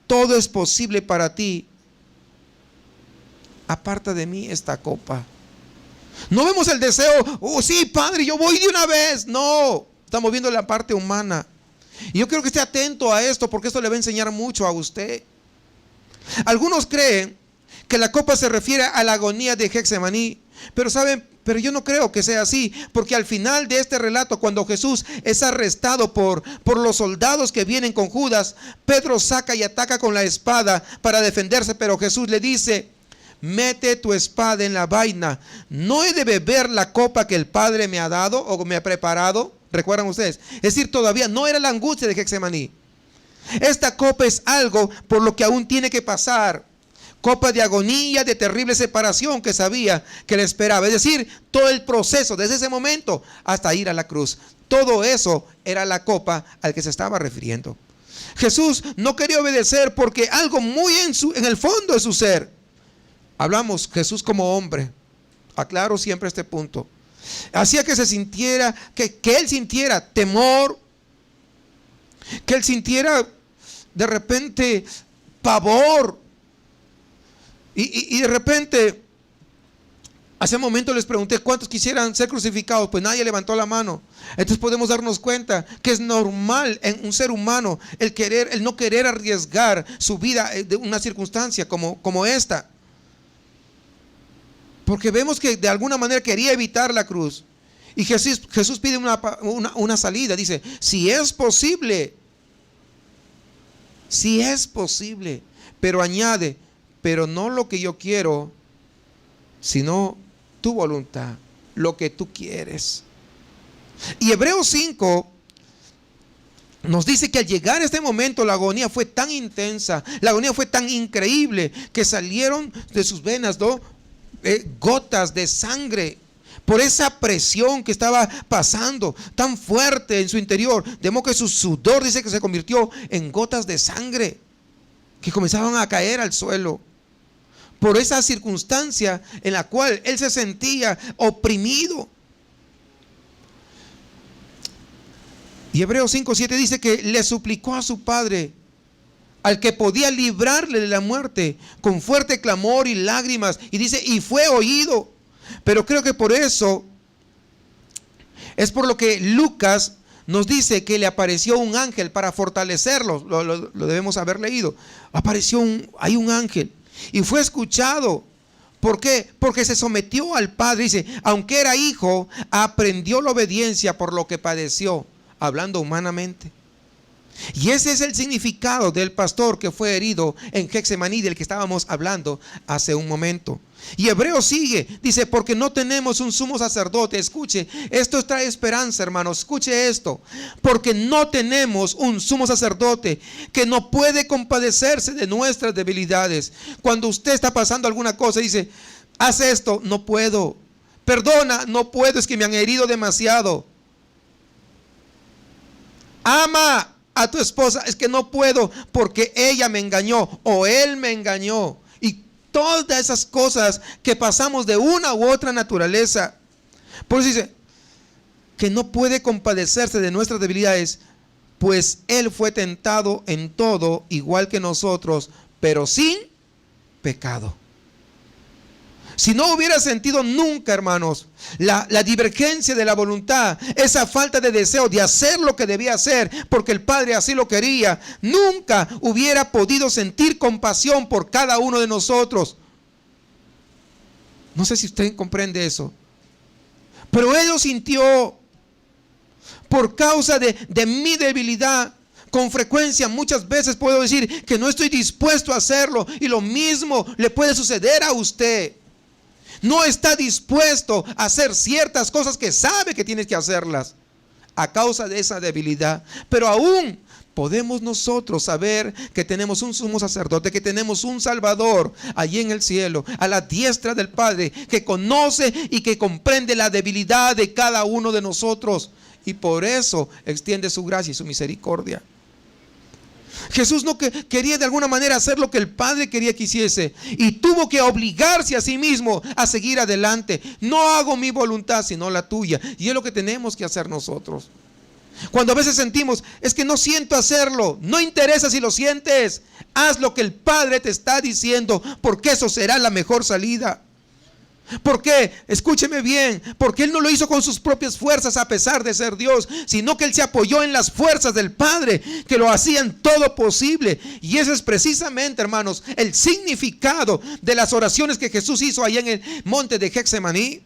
todo es posible para ti, aparta de mí esta copa. No vemos el deseo, oh sí, Padre, yo voy de una vez. No, estamos viendo la parte humana. Y yo quiero que esté atento a esto, porque esto le va a enseñar mucho a usted. Algunos creen que la copa se refiere a la agonía de Getsemaní, pero saben, pero yo no creo que sea así, porque al final de este relato, cuando Jesús es arrestado por los soldados que vienen con Judas, Pedro saca y ataca con la espada para defenderse, pero Jesús le dice, mete tu espada en la vaina, ¿no he de beber la copa que el Padre me ha dado o me ha preparado? ¿Recuerdan ustedes? Es decir, todavía no era la angustia de Getsemaní. Esta copa es algo por lo que aún tiene que pasar. Copa de agonía, de terrible separación que sabía que le esperaba. Es decir, todo el proceso desde ese momento hasta ir a la cruz. Todo eso era la copa al que se estaba refiriendo. Jesús no quería obedecer porque algo muy en el fondo de su ser. Hablamos Jesús como hombre. Aclaro siempre este punto. Hacía que se sintiera, que él sintiera temor, que él sintiera de repente pavor. Y de repente, hace un momento les pregunté cuántos quisieran ser crucificados, pues nadie levantó la mano. Entonces podemos darnos cuenta que es normal en un ser humano el no querer arriesgar su vida de una circunstancia como esta. Porque vemos que de alguna manera quería evitar la cruz. Y Jesús pide una salida. Dice, si es posible, pero añade, pero no lo que yo quiero, sino tu voluntad, lo que tú quieres. Y Hebreos 5 nos dice que al llegar a este momento la agonía fue tan intensa, la agonía fue tan increíble que salieron de sus venas, ¿no? Gotas de sangre por esa presión que estaba pasando tan fuerte en su interior, de modo que su sudor dice que se convirtió en gotas de sangre que comenzaban a caer al suelo por esa circunstancia en la cual él se sentía oprimido. Y Hebreos 5:7 dice que le suplicó a su padre al que podía librarle de la muerte, con fuerte clamor y lágrimas. Y dice, y fue oído. Pero creo que por eso es por lo que Lucas nos dice que le apareció un ángel para fortalecerlo. Lo debemos haber leído. Hay un ángel y fue escuchado. ¿Por qué? Porque se sometió al Padre. Dice, aunque era hijo, aprendió la obediencia por lo que padeció, hablando humanamente. Y ese es el significado del pastor que fue herido en Getsemaní, del que estábamos hablando hace un momento. Y Hebreos sigue, dice, porque no tenemos un sumo sacerdote. Escuche, esto trae esperanza, hermanos. Escuche esto, porque no tenemos un sumo sacerdote que no puede compadecerse de nuestras debilidades. Cuando usted está pasando alguna cosa, dice, haz esto, no puedo. Perdona, no puedo, es que me han herido demasiado. Ama a tu esposa, es que no puedo porque ella me engañó o él me engañó. Y todas esas cosas que pasamos de una u otra naturaleza. Por eso dice que no puede compadecerse de nuestras debilidades, pues él fue tentado en todo igual que nosotros, pero sin pecado. Si no hubiera sentido nunca, hermanos, la divergencia de la voluntad, esa falta de deseo de hacer lo que debía hacer, porque el Padre así lo quería, nunca hubiera podido sentir compasión por cada uno de nosotros. No sé si usted comprende eso, pero Él lo sintió por causa de mi debilidad. Con frecuencia, muchas veces puedo decir que no estoy dispuesto a hacerlo, y lo mismo le puede suceder a usted. No está dispuesto a hacer ciertas cosas que sabe que tienes que hacerlas a causa de esa debilidad. Pero aún podemos nosotros saber que tenemos un sumo sacerdote, que tenemos un Salvador allí en el cielo, a la diestra del Padre, que conoce y que comprende la debilidad de cada uno de nosotros. Y por eso extiende su gracia y su misericordia. Jesús no quería de alguna manera hacer lo que el Padre quería que hiciese, y tuvo que obligarse a sí mismo a seguir adelante. No hago mi voluntad sino la tuya. Y es lo que tenemos que hacer nosotros. Cuando a veces sentimos, es que no siento hacerlo, no interesa si lo sientes. Haz lo que el Padre te está diciendo, porque eso será la mejor salida. ¿Por qué? Escúcheme bien, porque Él no lo hizo con sus propias fuerzas a pesar de ser Dios, sino que Él se apoyó en las fuerzas del Padre que lo hacían todo posible. Y ese es precisamente, hermanos, el significado de las oraciones que Jesús hizo allá en el monte de Getsemaní.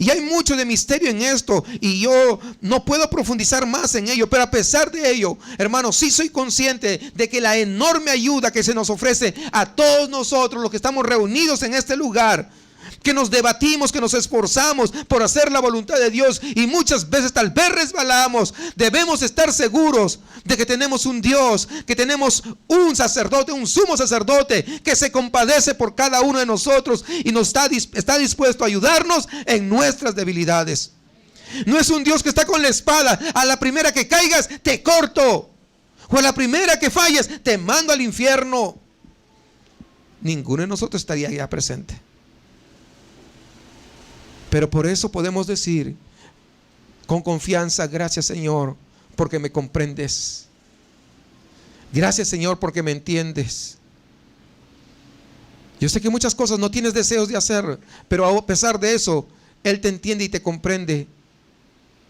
Y hay mucho de misterio en esto, y yo no puedo profundizar más en ello, pero a pesar de ello, hermanos, sí soy consciente de que la enorme ayuda que se nos ofrece a todos nosotros, los que estamos reunidos en este lugar, que nos debatimos, que nos esforzamos por hacer la voluntad de Dios, y muchas veces tal vez resbalamos, debemos estar seguros de que tenemos un Dios, que tenemos un sacerdote, un sumo sacerdote, que se compadece por cada uno de nosotros y nos está dispuesto a ayudarnos en nuestras debilidades. No es un Dios que está con la espada, a la primera que caigas te corto, o a la primera que falles te mando al infierno. Ninguno de nosotros estaría ya presente. Pero por eso podemos decir con confianza, gracias Señor, porque me comprendes. Gracias Señor, porque me entiendes. Yo sé que muchas cosas no tienes deseos de hacer, pero a pesar de eso, Él te entiende y te comprende.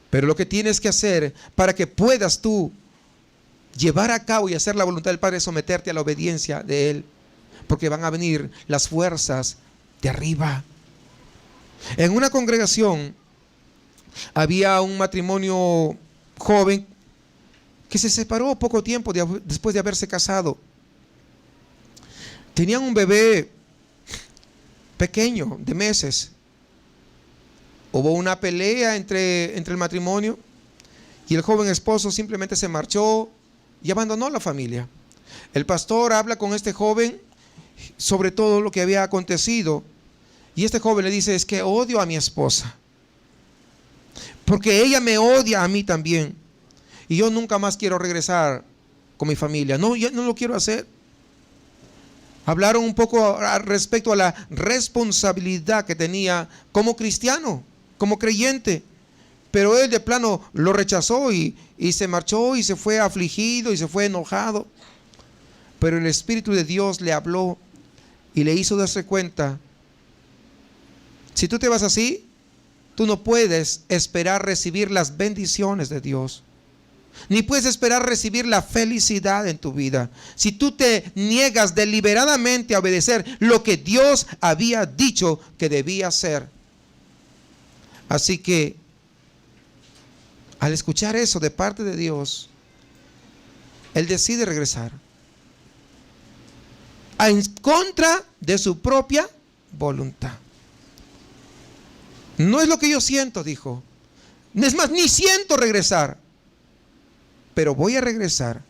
Pero lo que tienes que hacer para que puedas tú llevar a cabo y hacer la voluntad del Padre es someterte a la obediencia de Él, porque van a venir las fuerzas de arriba. En una congregación había un matrimonio joven que se separó poco tiempo después de haberse casado. Tenían un bebé pequeño de meses. Hubo una pelea entre el matrimonio, y el joven esposo simplemente se marchó y abandonó la familia. El pastor habla con este joven sobre todo lo que había acontecido. Y este joven le dice, es que odio a mi esposa, porque ella me odia a mí también, y yo nunca más quiero regresar con mi familia. No, yo no lo quiero hacer. Hablaron un poco respecto a la responsabilidad que tenía como cristiano, como creyente, pero él de plano lo rechazó y se marchó y se fue afligido y se fue enojado. Pero el Espíritu de Dios le habló y le hizo darse cuenta: si tú te vas así, tú no puedes esperar recibir las bendiciones de Dios, ni puedes esperar recibir la felicidad en tu vida, si tú te niegas deliberadamente a obedecer lo que Dios había dicho que debía hacer. Así que, al escuchar eso de parte de Dios, él decide regresar en contra de su propia voluntad. No es lo que yo siento, dijo. Es más, ni siento regresar. Pero voy a regresar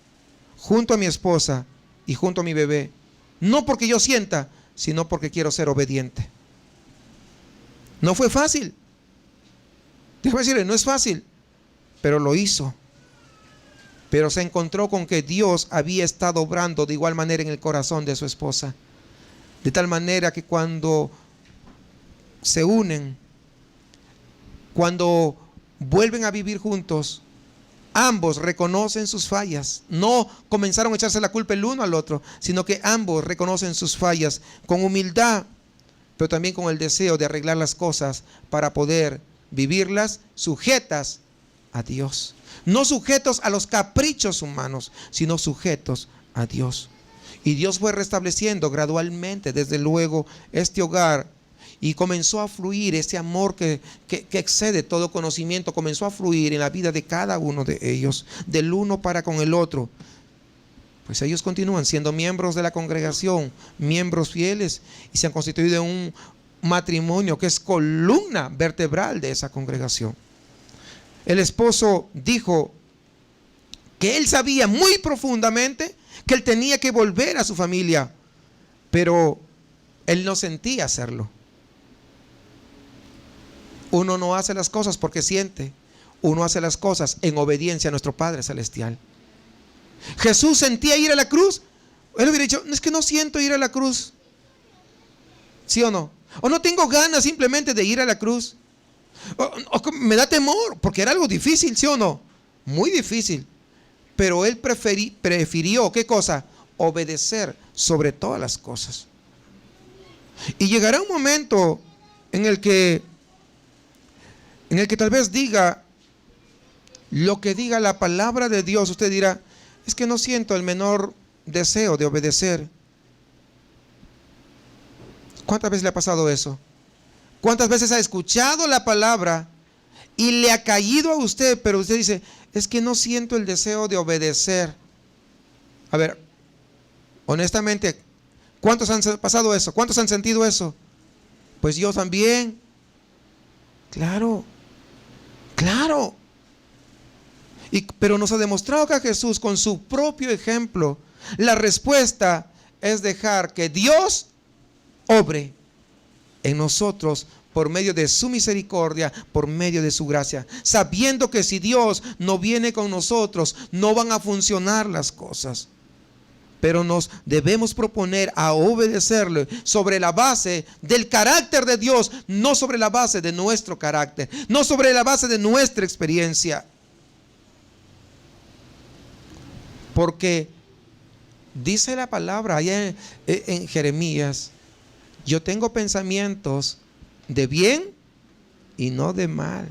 junto a mi esposa y junto a mi bebé. No porque yo sienta, sino porque quiero ser obediente. No fue fácil. Déjame decirle, no es fácil. Pero lo hizo. Pero se encontró con que Dios había estado obrando de igual manera en el corazón de su esposa. De tal manera que cuando se unen, cuando vuelven a vivir juntos, ambos reconocen sus fallas. No comenzaron a echarse la culpa el uno al otro, sino que ambos reconocen sus fallas con humildad, pero también con el deseo de arreglar las cosas para poder vivirlas sujetas a Dios. No sujetos a los caprichos humanos, sino sujetos a Dios. Y Dios fue restableciendo gradualmente, desde luego, este hogar. Y comenzó a fluir ese amor que excede todo conocimiento. Comenzó a fluir en la vida de cada uno de ellos, del uno para con el otro. Pues ellos continúan siendo miembros de la congregación, miembros fieles, y se han constituido en un matrimonio que es columna vertebral de esa congregación. El esposo dijo que él sabía muy profundamente que él tenía que volver a su familia, pero él no sentía hacerlo. Uno no hace las cosas porque siente. Uno hace las cosas en obediencia a nuestro Padre Celestial. Jesús sentía ir a la cruz. Él hubiera dicho: es que no siento ir a la cruz. ¿Sí o no? O no tengo ganas simplemente de ir a la cruz. O me da temor, porque era algo difícil, ¿sí o no? Muy difícil. Pero él prefirió, ¿qué cosa? Obedecer sobre todas las cosas. Y llegará un momento en el que tal vez diga lo que diga la palabra de Dios. Usted dirá: es que no siento el menor deseo de obedecer. ¿Cuántas veces le ha pasado eso? ¿Cuántas veces ha escuchado la palabra y le ha caído a usted, pero usted dice: es que no siento el deseo de obedecer? A ver, honestamente, ¿cuántos han pasado eso? ¿Cuántos han sentido eso? Pues yo también. Claro. Pero nos ha demostrado que Jesús, con su propio ejemplo, la respuesta es dejar que Dios obre en nosotros por medio de su misericordia, por medio de su gracia, sabiendo que si Dios no viene con nosotros, no van a funcionar las cosas. Pero nos debemos proponer a obedecerle sobre la base del carácter de Dios, no sobre la base de nuestro carácter, no sobre la base de nuestra experiencia. Porque dice la palabra allá en Jeremías: yo tengo pensamientos de bien y no de mal.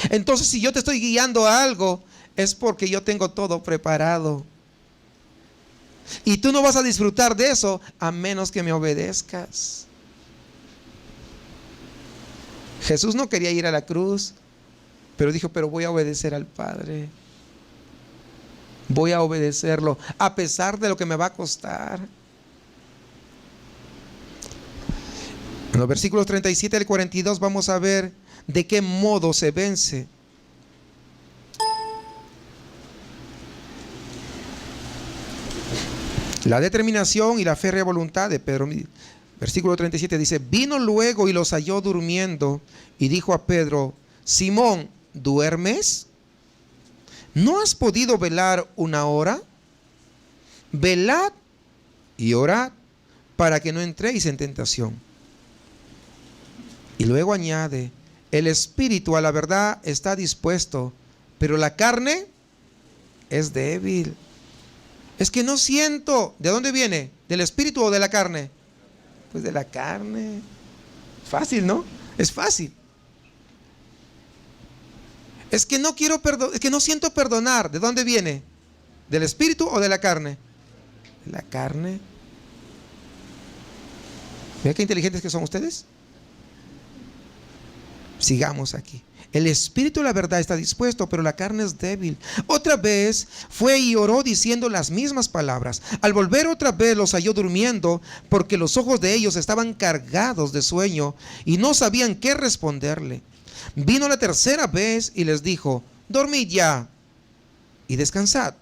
Entonces, si yo te estoy guiando a algo, es porque yo tengo todo preparado. Y tú no vas a disfrutar de eso a menos que me obedezcas. Jesús no quería ir a la cruz, pero dijo: pero voy a obedecer al Padre. Voy a obedecerlo a pesar de lo que me va a costar. En los versículos 37 al 42 vamos a ver de qué modo se vence. La determinación y la férrea voluntad de Pedro. Versículo 37 dice: vino luego y los halló durmiendo y dijo a Pedro: Simón, ¿duermes? ¿No has podido velar una hora? Velad y orad para que no entréis en tentación. Y luego añade: el espíritu a la verdad está dispuesto, pero la carne es débil. Es que no siento. ¿De dónde viene? ¿Del espíritu o de la carne? Pues de la carne. Fácil, ¿no? Es fácil. Es que no quiero perdonar, es que no siento perdonar. ¿De dónde viene? ¿Del espíritu o de la carne? De la carne. ¿Vean qué inteligentes que son ustedes? Sigamos aquí. El espíritu, la verdad, está dispuesto, pero la carne es débil. Otra vez fue y oró diciendo las mismas palabras. Al volver otra vez los halló durmiendo, porque los ojos de ellos estaban cargados de sueño y no sabían qué responderle. Vino la tercera vez y les dijo: dormid ya y descansad.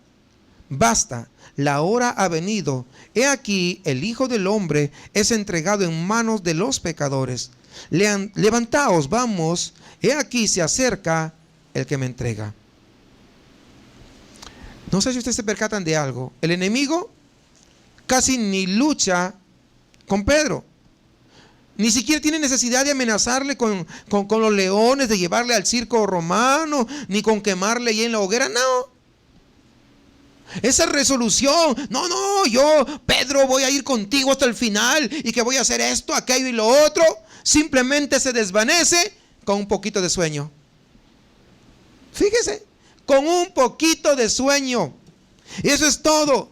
Basta, la hora ha venido. He aquí, el Hijo del Hombre es entregado en manos de los pecadores. Levantaos, vamos. He aquí se acerca el que me entrega. No sé si ustedes se percatan de algo. El enemigo casi ni lucha con Pedro. Ni siquiera tiene necesidad de amenazarle con los leones, de llevarle al circo romano, ni con quemarle ahí en la hoguera. No. Esa resolución, no, yo, Pedro, voy a ir contigo hasta el final y que voy a hacer esto, aquello y lo otro, simplemente se desvanece con un poquito de sueño. Fíjese, con un poquito de sueño. Y eso es todo.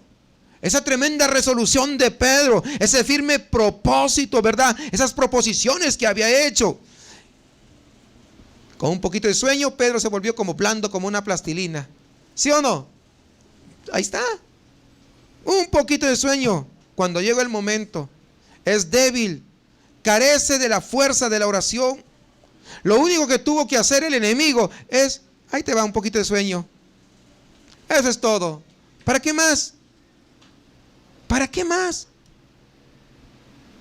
Esa tremenda resolución de Pedro, ese firme propósito, ¿verdad? Esas proposiciones que había hecho. Con un poquito de sueño, Pedro se volvió como blando, como una plastilina. ¿Sí o no? Ahí está. Un poquito de sueño. Cuando llega el momento, es débil, carece de la fuerza de la oración. Lo único que tuvo que hacer el enemigo es: ahí te va un poquito de sueño. Eso es todo. ¿Para qué más? ¿Para qué más?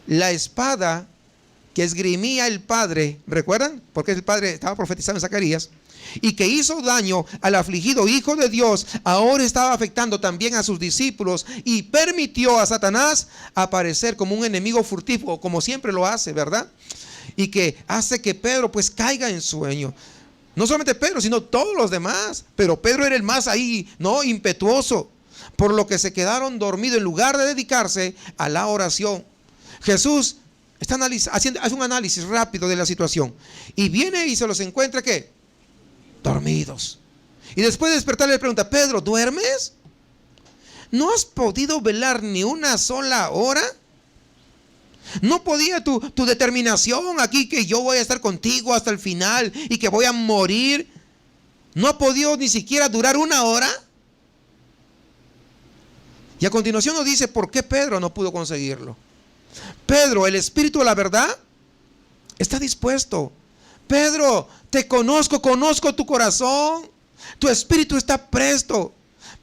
La espada que esgrimía el padre, ¿recuerdan? Porque el padre estaba profetizando en Zacarías, y que hizo daño al afligido Hijo de Dios, ahora estaba afectando también a sus discípulos y permitió a Satanás aparecer como un enemigo furtivo, como siempre lo hace, ¿verdad? Y que hace que Pedro pues caiga en sueño. No solamente Pedro, sino todos los demás. Pero Pedro era el más ahí, ¿no? Impetuoso. Por lo que se quedaron dormidos en lugar de dedicarse a la oración. Jesús está hace un análisis rápido de la situación. Y viene y se los encuentra, ¿qué? Dormidos. Y después de despertar le pregunta: Pedro, ¿duermes? ¿No has podido velar ni una sola hora? ¿No podía tu determinación aquí, que yo voy a estar contigo hasta el final y que voy a morir, no ha podido ni siquiera durar una hora? Y a continuación nos dice por qué Pedro no pudo conseguirlo. Pedro, el espíritu de la verdad está dispuesto. Pedro, te conozco tu corazón. Tu espíritu está presto.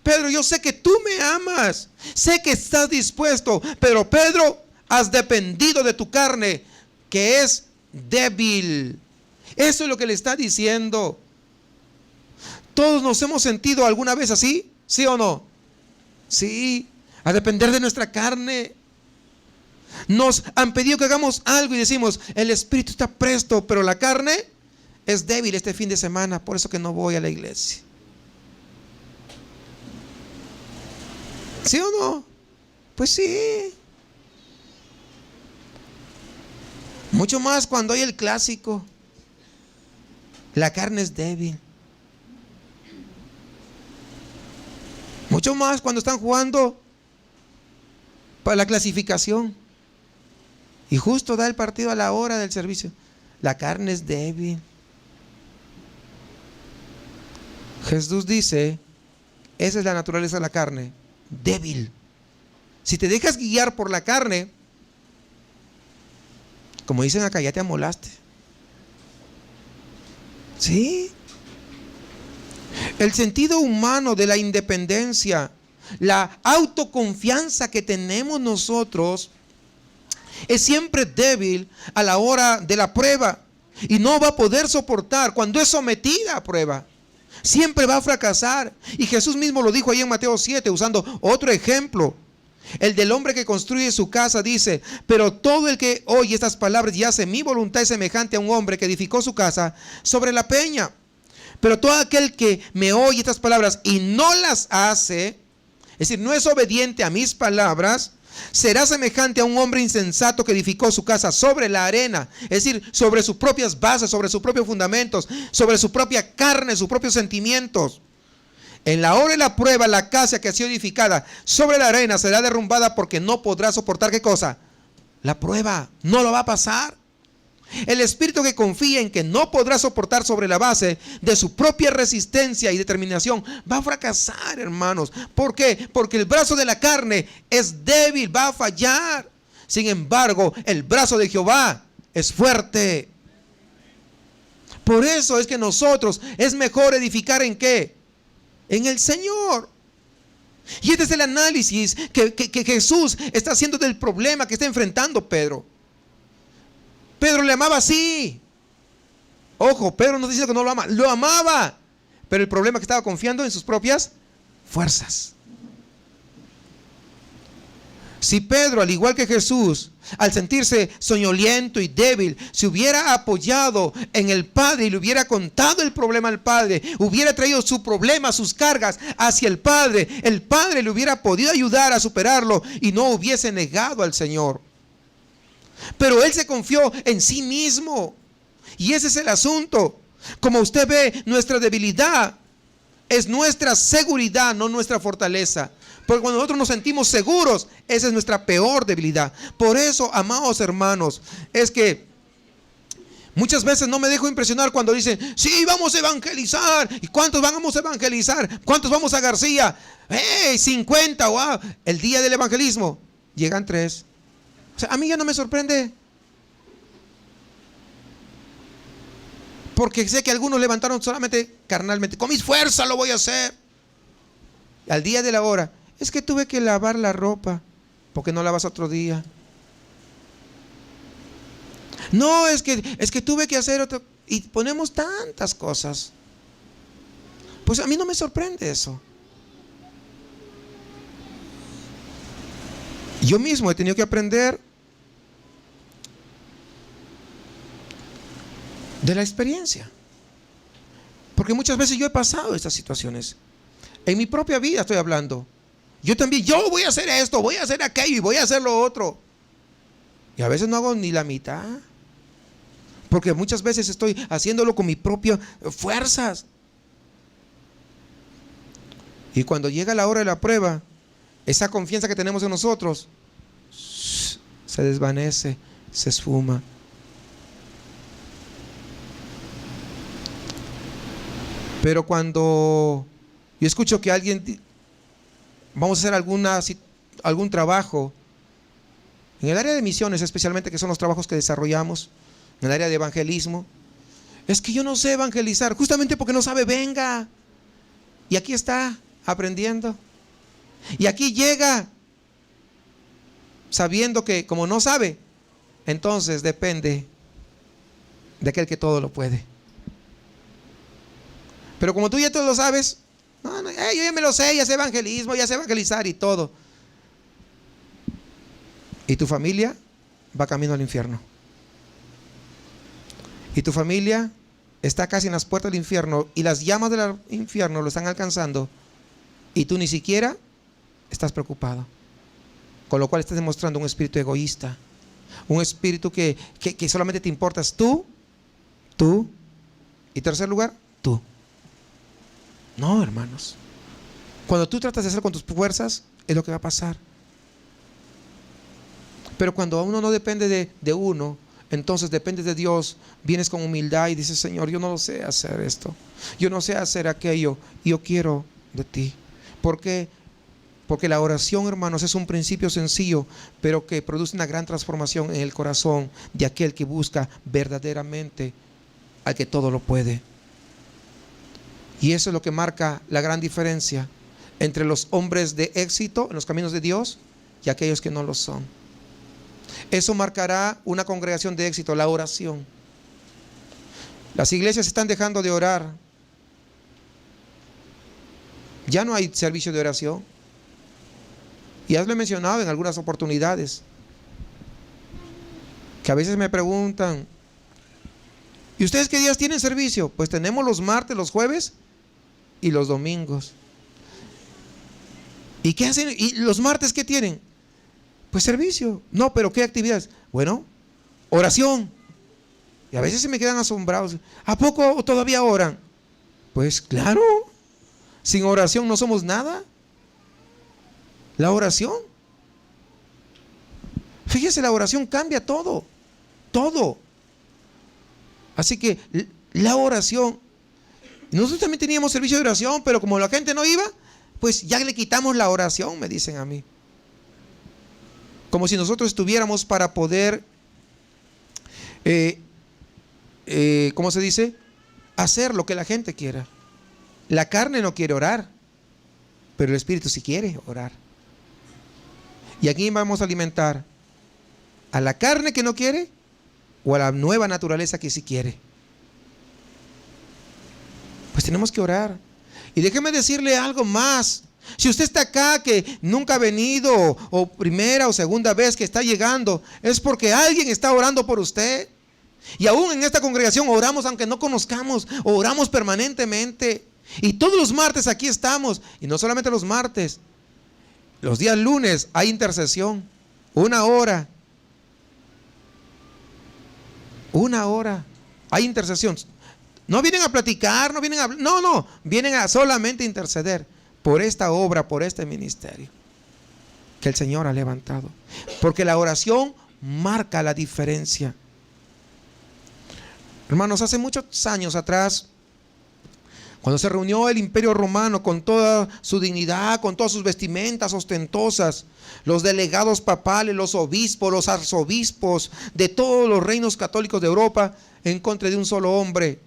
Pedro, yo sé que tú me amas. Sé que estás dispuesto. Pero Pedro, has dependido de tu carne, que es débil. Eso es lo que le está diciendo. ¿Todos nos hemos sentido alguna vez así? ¿Sí o no? Sí, a depender de nuestra carne. Nos han pedido que hagamos algo y decimos: el espíritu está presto, pero la carne es débil este fin de semana, por eso que no voy a la iglesia. ¿Sí o no? Pues sí. Mucho más cuando hay el clásico. La carne es débil. Mucho más cuando están jugando para la clasificación. Y justo da el partido a la hora del servicio. La carne es débil. Jesús dice: esa es la naturaleza de la carne, débil. Si te dejas guiar por la carne, como dicen acá, ya te amolaste. ¿Sí? El sentido humano de la independencia, la autoconfianza que tenemos nosotros, es siempre débil a la hora de la prueba y no va a poder soportar cuando es sometida a prueba. Siempre va a fracasar. Y Jesús mismo lo dijo ahí en Mateo 7, usando otro ejemplo. El del hombre que construye su casa, dice: pero todo el que oye estas palabras y hace mi voluntad es semejante a un hombre que edificó su casa sobre la peña. Pero todo aquel que me oye estas palabras y no las hace es decir, no es obediente a mis palabras, será semejante a un hombre insensato que edificó su casa sobre la arena, es decir, sobre sus propias bases, sobre sus propios fundamentos, sobre su propia carne, sus propios sentimientos. En la hora de la prueba, la casa que ha sido edificada sobre la arena será derrumbada porque no podrá soportar, ¿qué cosa? La prueba, no lo va a pasar. El espíritu que confía en que no podrá soportar sobre la base de su propia resistencia y determinación va a fracasar, hermanos. ¿Por qué? Porque el brazo de la carne es débil, va a fallar. Sin embargo, el brazo de Jehová es fuerte. Por eso es que nosotros es mejor edificar ¿en qué? En el Señor. Y este es el análisis que Jesús está haciendo del problema que está enfrentando Pedro. Pedro le amaba, sí. Ojo, Pedro no dice que no lo ama, lo amaba. Pero el problema es que estaba confiando en sus propias fuerzas. Si Pedro, al igual que Jesús, al sentirse soñoliento y débil, se hubiera apoyado en el Padre y le hubiera contado el problema al Padre, hubiera traído su problema, sus cargas hacia el Padre le hubiera podido ayudar a superarlo y no hubiese negado al Señor. Pero él se confió en sí mismo. Y ese es el asunto. Como usted ve, nuestra debilidad es nuestra seguridad, no nuestra fortaleza. Porque cuando nosotros nos sentimos seguros, esa es nuestra peor debilidad. Por eso, amados hermanos, es que muchas veces no me dejo impresionar cuando dicen, sí, vamos a evangelizar. ¿Y cuántos vamos a evangelizar? ¿Cuántos vamos a García? ¡Hey! 50, wow. El día del evangelismo llegan 3. O sea, a mí ya no me sorprende. Porque sé que algunos levantaron solamente carnalmente. Con mis fuerzas lo voy a hacer. Y al día de la hora, es que tuve que lavar la ropa. ¿Por qué no lavas otro día? No, es que tuve que hacer otro. Y ponemos tantas cosas. Pues a mí no me sorprende eso. Yo mismo he tenido que aprender de la experiencia. Porque muchas veces yo he pasado estas situaciones. En mi propia vida estoy hablando. Yo también, yo voy a hacer esto, voy a hacer aquello y voy a hacer lo otro. Y a veces no hago ni la mitad. Porque muchas veces estoy haciéndolo con mis propias fuerzas. Y cuando llega la hora de la prueba, esa confianza que tenemos en nosotros se desvanece, se esfuma. Pero cuando yo escucho que alguien, vamos a hacer algún trabajo, en el área de misiones especialmente, que son los trabajos que desarrollamos, en el área de evangelismo, es que yo no sé evangelizar, justamente porque no sabe, venga. Y aquí está aprendiendo. Y aquí llega sabiendo que como no sabe, entonces depende de aquel que todo lo puede. Pero como tú ya todo lo sabes, yo ya me lo sé, ya sé evangelismo, ya sé evangelizar y todo. Y tu familia va camino al infierno. Y tu familia está casi en las puertas del infierno y las llamas del infierno lo están alcanzando y tú ni siquiera estás preocupado. Con lo cual estás demostrando un espíritu egoísta, un espíritu que solamente te importas tú y tercer lugar, tú. No, hermanos. Cuando tú tratas de hacer con tus fuerzas, es lo que va a pasar. Pero cuando uno no depende de uno, entonces dependes de Dios, vienes con humildad y dices, Señor, yo no lo sé hacer esto, yo no sé hacer aquello, yo quiero de ti. ¿Por qué? Porque la oración, hermanos, es un principio sencillo, pero que produce una gran transformación en el corazón de aquel que busca verdaderamente al que todo lo puede. Y eso es lo que marca la gran diferencia entre los hombres de éxito en los caminos de Dios y aquellos que no lo son. Eso marcará una congregación de éxito, la oración. Las iglesias están dejando de orar. Ya no hay servicio de oración. Y ya lo he mencionado en algunas oportunidades. Que a veces me preguntan, ¿y ustedes qué días tienen servicio? Pues tenemos los martes, los jueves y los domingos. ¿Y qué hacen? ¿Y los martes qué tienen? Pues servicio. No, pero ¿qué actividades? Bueno, oración. Y a veces se me quedan asombrados. ¿A poco todavía oran? Pues claro, sin oración no somos nada. La oración. Fíjese, la oración cambia todo. Todo. Así que la oración. Nosotros también teníamos servicio de oración, pero como la gente no iba, pues ya le quitamos la oración, me dicen a mí. Como si nosotros estuviéramos para poder, ¿cómo se dice? Hacer lo que la gente quiera. La carne no quiere orar, pero el espíritu sí quiere orar. Y aquí vamos a alimentar a la carne que no quiere o a la nueva naturaleza que sí quiere. Pues tenemos que orar. Y déjeme decirle algo más. Si usted está acá que nunca ha venido, o primera o segunda vez que está llegando, es porque alguien está orando por usted. Y aún en esta congregación oramos aunque no conozcamos, oramos permanentemente. Y todos los martes aquí estamos. Y no solamente los martes, los días lunes hay intercesión. 1 hora. 1 hora. Hay intercesión. No vienen a platicar, no vienen a... No, vienen a solamente interceder por esta obra, por este ministerio que el Señor ha levantado. Porque la oración marca la diferencia. Hermanos, hace muchos años atrás, cuando se reunió el Imperio Romano con toda su dignidad, con todas sus vestimentas ostentosas, los delegados papales, los obispos, los arzobispos de todos los reinos católicos de Europa, en contra de un solo hombre,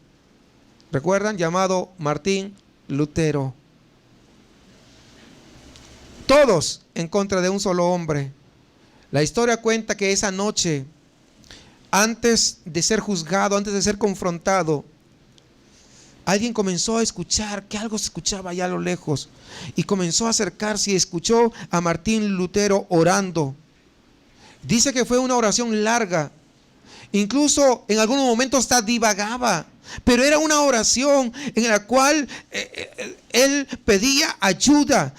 ¿recuerdan? Llamado Martín Lutero. Todos en contra de un solo hombre. La historia cuenta que esa noche, antes de ser juzgado, antes de ser confrontado, alguien comenzó a escuchar que algo se escuchaba allá a lo lejos y comenzó a acercarse y escuchó a Martín Lutero orando. Dice que fue una oración larga, incluso en algunos momentos hasta divagaba, pero era una oración en la cual él pedía ayuda.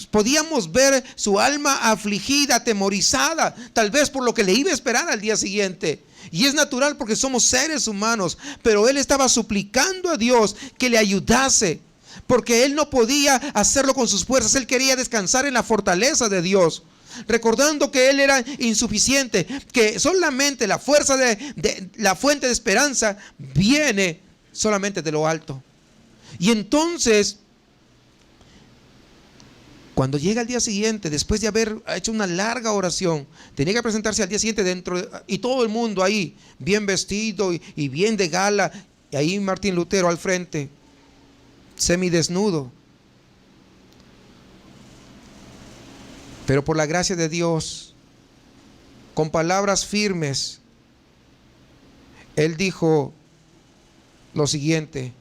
Podíamos ver su alma afligida, atemorizada, tal vez por lo que le iba a esperar al día siguiente. Y es natural porque somos seres humanos, pero él estaba suplicando a Dios que le ayudase, porque él no podía hacerlo con sus fuerzas. Él quería descansar en la fortaleza de Dios, recordando que él era insuficiente, que solamente la fuerza de la fuente de esperanza viene solamente de lo alto. Y entonces, cuando llega el día siguiente, después de haber hecho una larga oración, tenía que presentarse al día siguiente y todo el mundo ahí, bien vestido y bien de gala, y ahí Martín Lutero al frente, semidesnudo. Pero por la gracia de Dios, con palabras firmes, él dijo lo siguiente,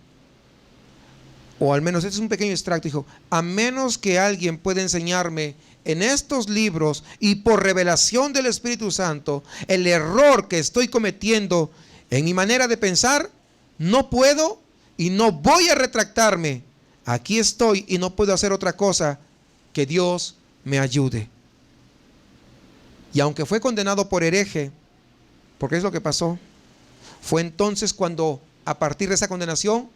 o al menos este es un pequeño extracto, dijo: a menos que alguien pueda enseñarme en estos libros y por revelación del Espíritu Santo el error que estoy cometiendo en mi manera de pensar, no puedo y no voy a retractarme. Aquí estoy y no puedo hacer otra cosa que Dios me ayude. Y aunque fue condenado por hereje, porque es lo que pasó, fue entonces cuando, a partir de esa condenación,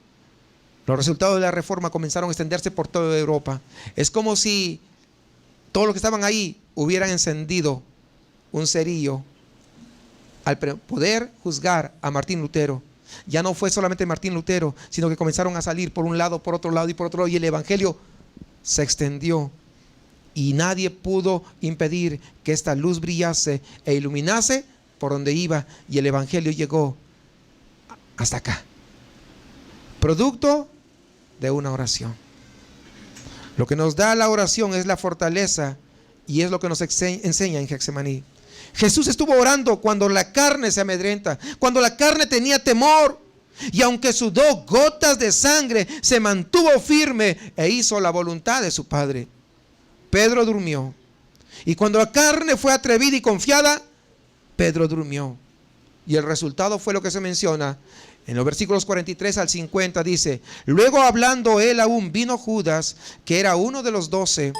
los resultados de la reforma comenzaron a extenderse por toda Europa. Es como si todos los que estaban ahí hubieran encendido un cerillo al poder juzgar a Martín Lutero. Ya no fue solamente Martín Lutero, sino que comenzaron a salir por un lado, por otro lado y por otro lado, y el evangelio se extendió. Y nadie pudo impedir que esta luz brillase e iluminase por donde iba, y el evangelio llegó hasta acá. Producto de una oración. Lo que nos da la oración es la fortaleza, y es lo que nos enseña en Getsemaní. Jesús estuvo orando cuando la carne se amedrenta, cuando la carne tenía temor, y aunque sudó gotas de sangre, se mantuvo firme e hizo la voluntad de su Padre. Pedro durmió, y cuando la carne fue atrevida y confiada, Pedro durmió, y el resultado fue lo que se menciona en los versículos 43 al 50. Dice: luego, hablando él aún, vino Judas, que era uno de los 12,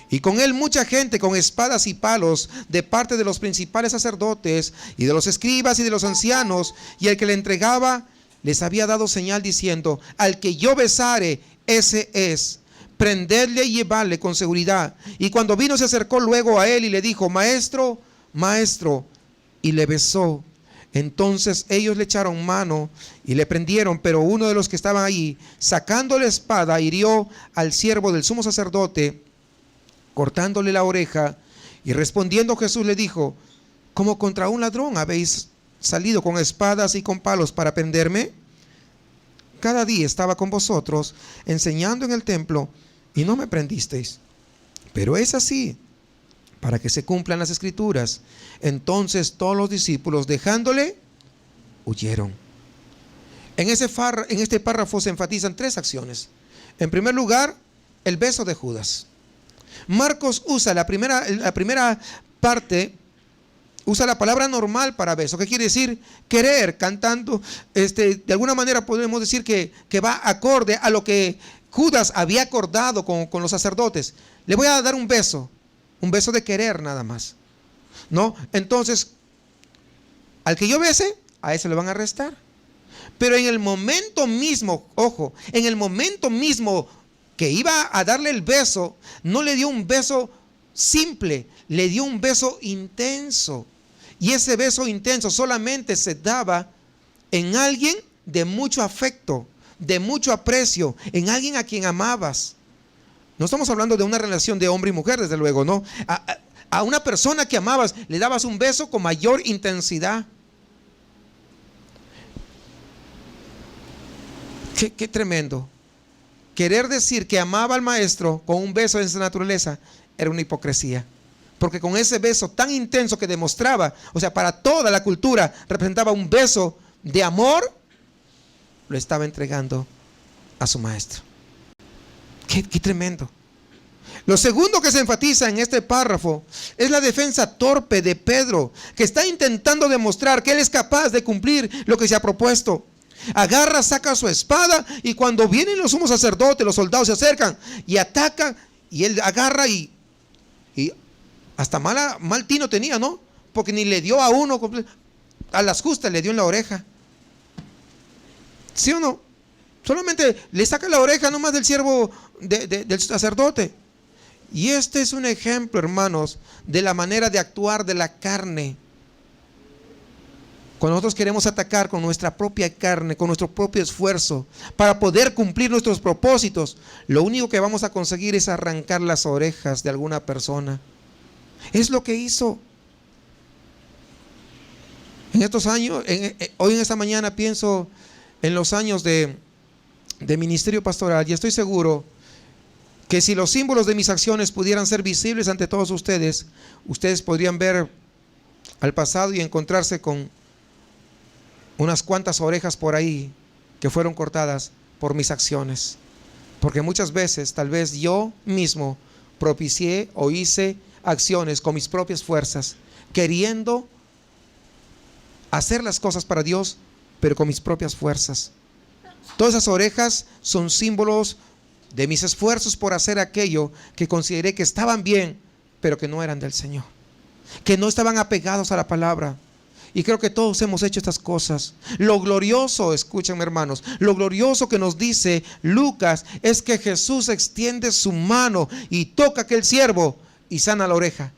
Y con él mucha gente con espadas y palos de parte de los principales sacerdotes y de los escribas y de los ancianos, y el que le entregaba les había dado señal diciendo: al que yo besare, ese es, prendedle y llevarle con seguridad. Y cuando vino se acercó luego a él y le dijo: maestro, maestro, y le besó. Entonces ellos le echaron mano y le prendieron, pero uno de los que estaban allí, sacando la espada, hirió al siervo del sumo sacerdote, cortándole la oreja. Y respondiendo Jesús le dijo: ¿cómo contra un ladrón habéis salido con espadas y con palos para prenderme? Cada día estaba con vosotros enseñando en el templo y no me prendisteis. Pero es así para que se cumplan las escrituras. Entonces todos los discípulos, dejándole, huyeron. En este párrafo se enfatizan 3 acciones. En primer lugar, el beso de Judas. Marcos usa la primera parte, usa la palabra normal para beso. ¿Qué quiere decir? Querer, cantando. De alguna manera podemos decir que va acorde a lo que Judas había acordado con los sacerdotes. Le voy a dar un beso de querer nada más, ¿no? Entonces, al que yo bese, a ese le van a arrestar. Pero en el momento mismo, ojo, en el momento mismo que iba a darle el beso, no le dio un beso simple, le dio un beso intenso. Y ese beso intenso solamente se daba en alguien de mucho afecto, de mucho aprecio, en alguien a quien amabas. No estamos hablando de una relación de hombre y mujer, desde luego, ¿no? A una persona que amabas le dabas un beso con mayor intensidad. Qué tremendo. Querer decir que amaba al maestro con un beso de esa naturaleza era una hipocresía. Porque con ese beso tan intenso que demostraba, o sea, para toda la cultura representaba un beso de amor, lo estaba entregando a su maestro. Qué tremendo. Lo segundo que se enfatiza en este párrafo es la defensa torpe de Pedro, que está intentando demostrar que él es capaz de cumplir lo que se ha propuesto. Agarra, saca su espada, y cuando vienen los sumos sacerdotes, los soldados se acercan y atacan, y él agarra y hasta mal tino tenía, ¿no? Porque ni le dio a uno, a las justas le dio en la oreja. ¿Sí o no? Solamente le saca la oreja nomás del siervo del sacerdote. Y este es un ejemplo, hermanos, de la manera de actuar de la carne. Cuando nosotros queremos atacar con nuestra propia carne, con nuestro propio esfuerzo, para poder cumplir nuestros propósitos, lo único que vamos a conseguir es arrancar las orejas de alguna persona. Es lo que hizo. En estos años, hoy en esta mañana pienso en los años de ministerio pastoral, y estoy seguro que si los símbolos de mis acciones pudieran ser visibles ante todos ustedes, ustedes podrían ver al pasado y encontrarse con unas cuantas orejas por ahí que fueron cortadas por mis acciones. Porque muchas veces tal vez yo mismo propicié o hice acciones con mis propias fuerzas, queriendo hacer las cosas para Dios, pero con mis propias fuerzas. Todas esas orejas son símbolos de mis esfuerzos por hacer aquello que consideré que estaban bien, pero que no eran del Señor, que no estaban apegados a la palabra. Y creo que todos hemos hecho estas cosas. Lo glorioso, escúchenme hermanos, lo glorioso que nos dice Lucas es que Jesús extiende su mano y toca a aquel siervo y sana la oreja.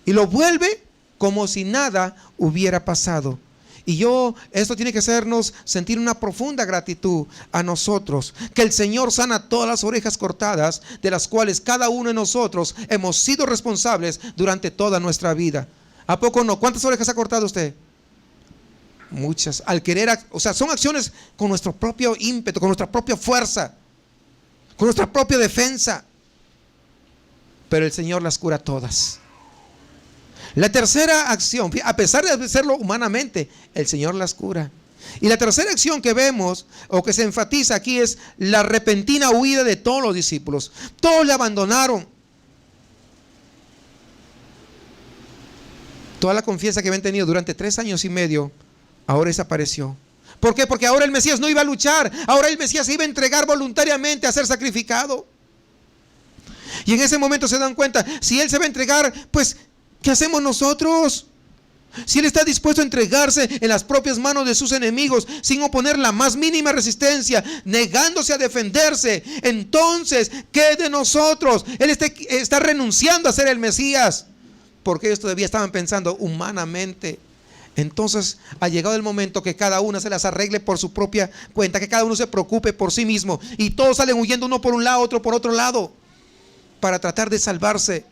Y lo vuelve como si nada hubiera pasado. Y esto tiene que hacernos sentir una profunda gratitud a nosotros, que el Señor sana todas las orejas cortadas, de las cuales cada uno de nosotros hemos sido responsables durante toda nuestra vida. ¿A poco no? ¿Cuántas orejas ha cortado usted? Muchas. Al querer, son acciones con nuestro propio ímpetu, con nuestra propia fuerza, con nuestra propia defensa. Pero el Señor las cura todas. La tercera acción, a pesar de hacerlo humanamente, el Señor las cura. Y la tercera acción que vemos o que se enfatiza aquí es la repentina huida de todos los discípulos. Todos le abandonaron. Toda la confianza que habían tenido durante 3 años y medio, ahora desapareció. ¿Por qué? Porque ahora el Mesías no iba a luchar. Ahora el Mesías se iba a entregar voluntariamente a ser sacrificado. Y en ese momento se dan cuenta, si Él se va a entregar, pues, ¿qué hacemos nosotros? Si Él está dispuesto a entregarse en las propias manos de sus enemigos, sin oponer la más mínima resistencia, negándose a defenderse, entonces, ¿qué de nosotros? Él está renunciando a ser el Mesías, porque ellos todavía estaban pensando humanamente. Entonces ha llegado el momento que cada uno se las arregle por su propia cuenta, que cada uno se preocupe por sí mismo, y todos salen huyendo, uno por un lado, otro por otro lado, para tratar de salvarse.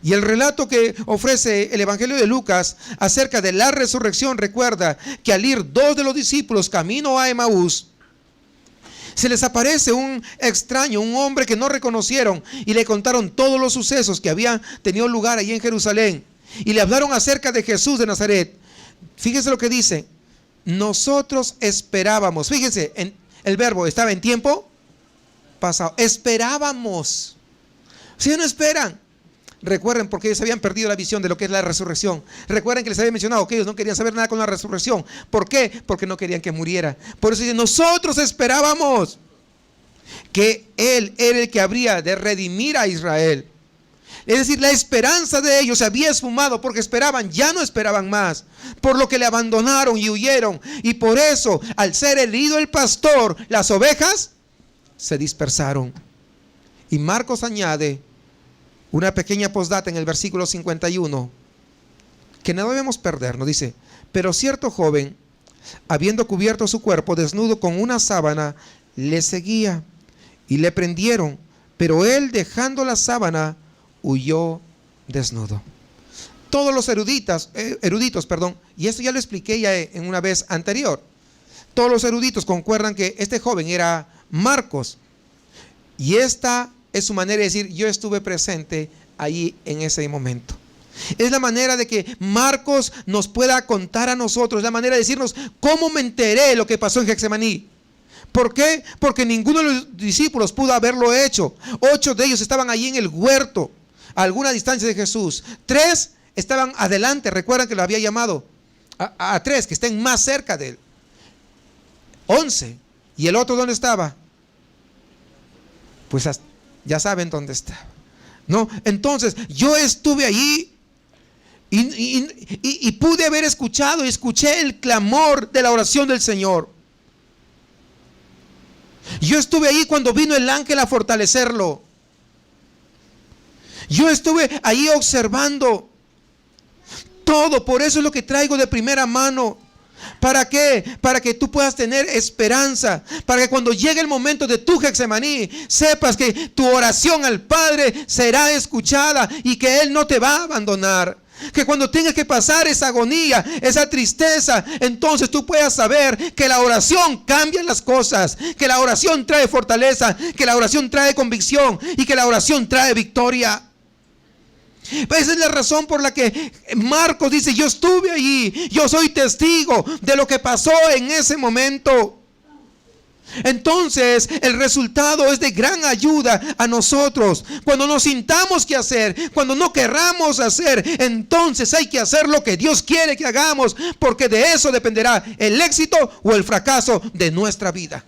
Y el relato que ofrece el Evangelio de Lucas acerca de la resurrección recuerda que al ir dos de los discípulos camino a Emaús, se les aparece un extraño, un hombre que no reconocieron, y le contaron todos los sucesos que habían tenido lugar allí en Jerusalén, y le hablaron acerca de Jesús de Nazaret. Fíjense lo que dice: nosotros esperábamos. Fíjense, el verbo estaba en tiempo pasado. Esperábamos. Si no esperan. Recuerden, porque ellos habían perdido la visión de lo que es la resurrección. Recuerden que les había mencionado que ellos no querían saber nada con la resurrección. ¿Por qué? Porque no querían que muriera. Por eso dice: nosotros esperábamos que Él era el que habría de redimir a Israel. Es decir, la esperanza de ellos se había esfumado, porque esperaban, ya no esperaban más, por lo que le abandonaron y huyeron. Y por eso, al ser herido el pastor, las ovejas se dispersaron. Y Marcos añade una pequeña postdata en el versículo 51, que no debemos perder. Nos dice: pero cierto joven, habiendo cubierto su cuerpo desnudo con una sábana, le seguía, y le prendieron, pero él, dejando la sábana, huyó desnudo. Todos los eruditos, y esto ya lo expliqué ya en una vez anterior, todos los eruditos concuerdan que este joven era Marcos, y esta es su manera de decir: yo estuve presente ahí en ese momento. Es la manera de que Marcos nos pueda contar a nosotros, la manera de decirnos cómo me enteré de lo que pasó en Getsemaní. ¿Por qué? Porque ninguno de los discípulos pudo haberlo hecho. 8 de ellos estaban allí en el huerto, a alguna distancia de Jesús. 3 estaban adelante. Recuerdan que lo había llamado a 3 que estén más cerca de él. 11. ¿Y el otro dónde estaba? Pues ya saben dónde estaba, ¿no? Entonces yo estuve allí y pude haber escuchado, y escuché el clamor de la oración del Señor. Yo estuve ahí cuando vino el ángel a fortalecerlo. Yo estuve ahí observando todo. Por eso es lo que traigo de primera mano. ¿Para qué? Para que tú puedas tener esperanza, para que cuando llegue el momento de tu Getsemaní, sepas que tu oración al Padre será escuchada y que Él no te va a abandonar. Que cuando tengas que pasar esa agonía, esa tristeza, entonces tú puedas saber que la oración cambia las cosas, que la oración trae fortaleza, que la oración trae convicción y que la oración trae victoria. Esa es la razón por la que Marcos dice: yo estuve allí, yo soy testigo de lo que pasó en ese momento. Entonces el resultado es de gran ayuda a nosotros. Cuando nos sintamos que hacer, cuando no querramos hacer, entonces hay que hacer lo que Dios quiere que hagamos, porque de eso dependerá el éxito o el fracaso de nuestra vida.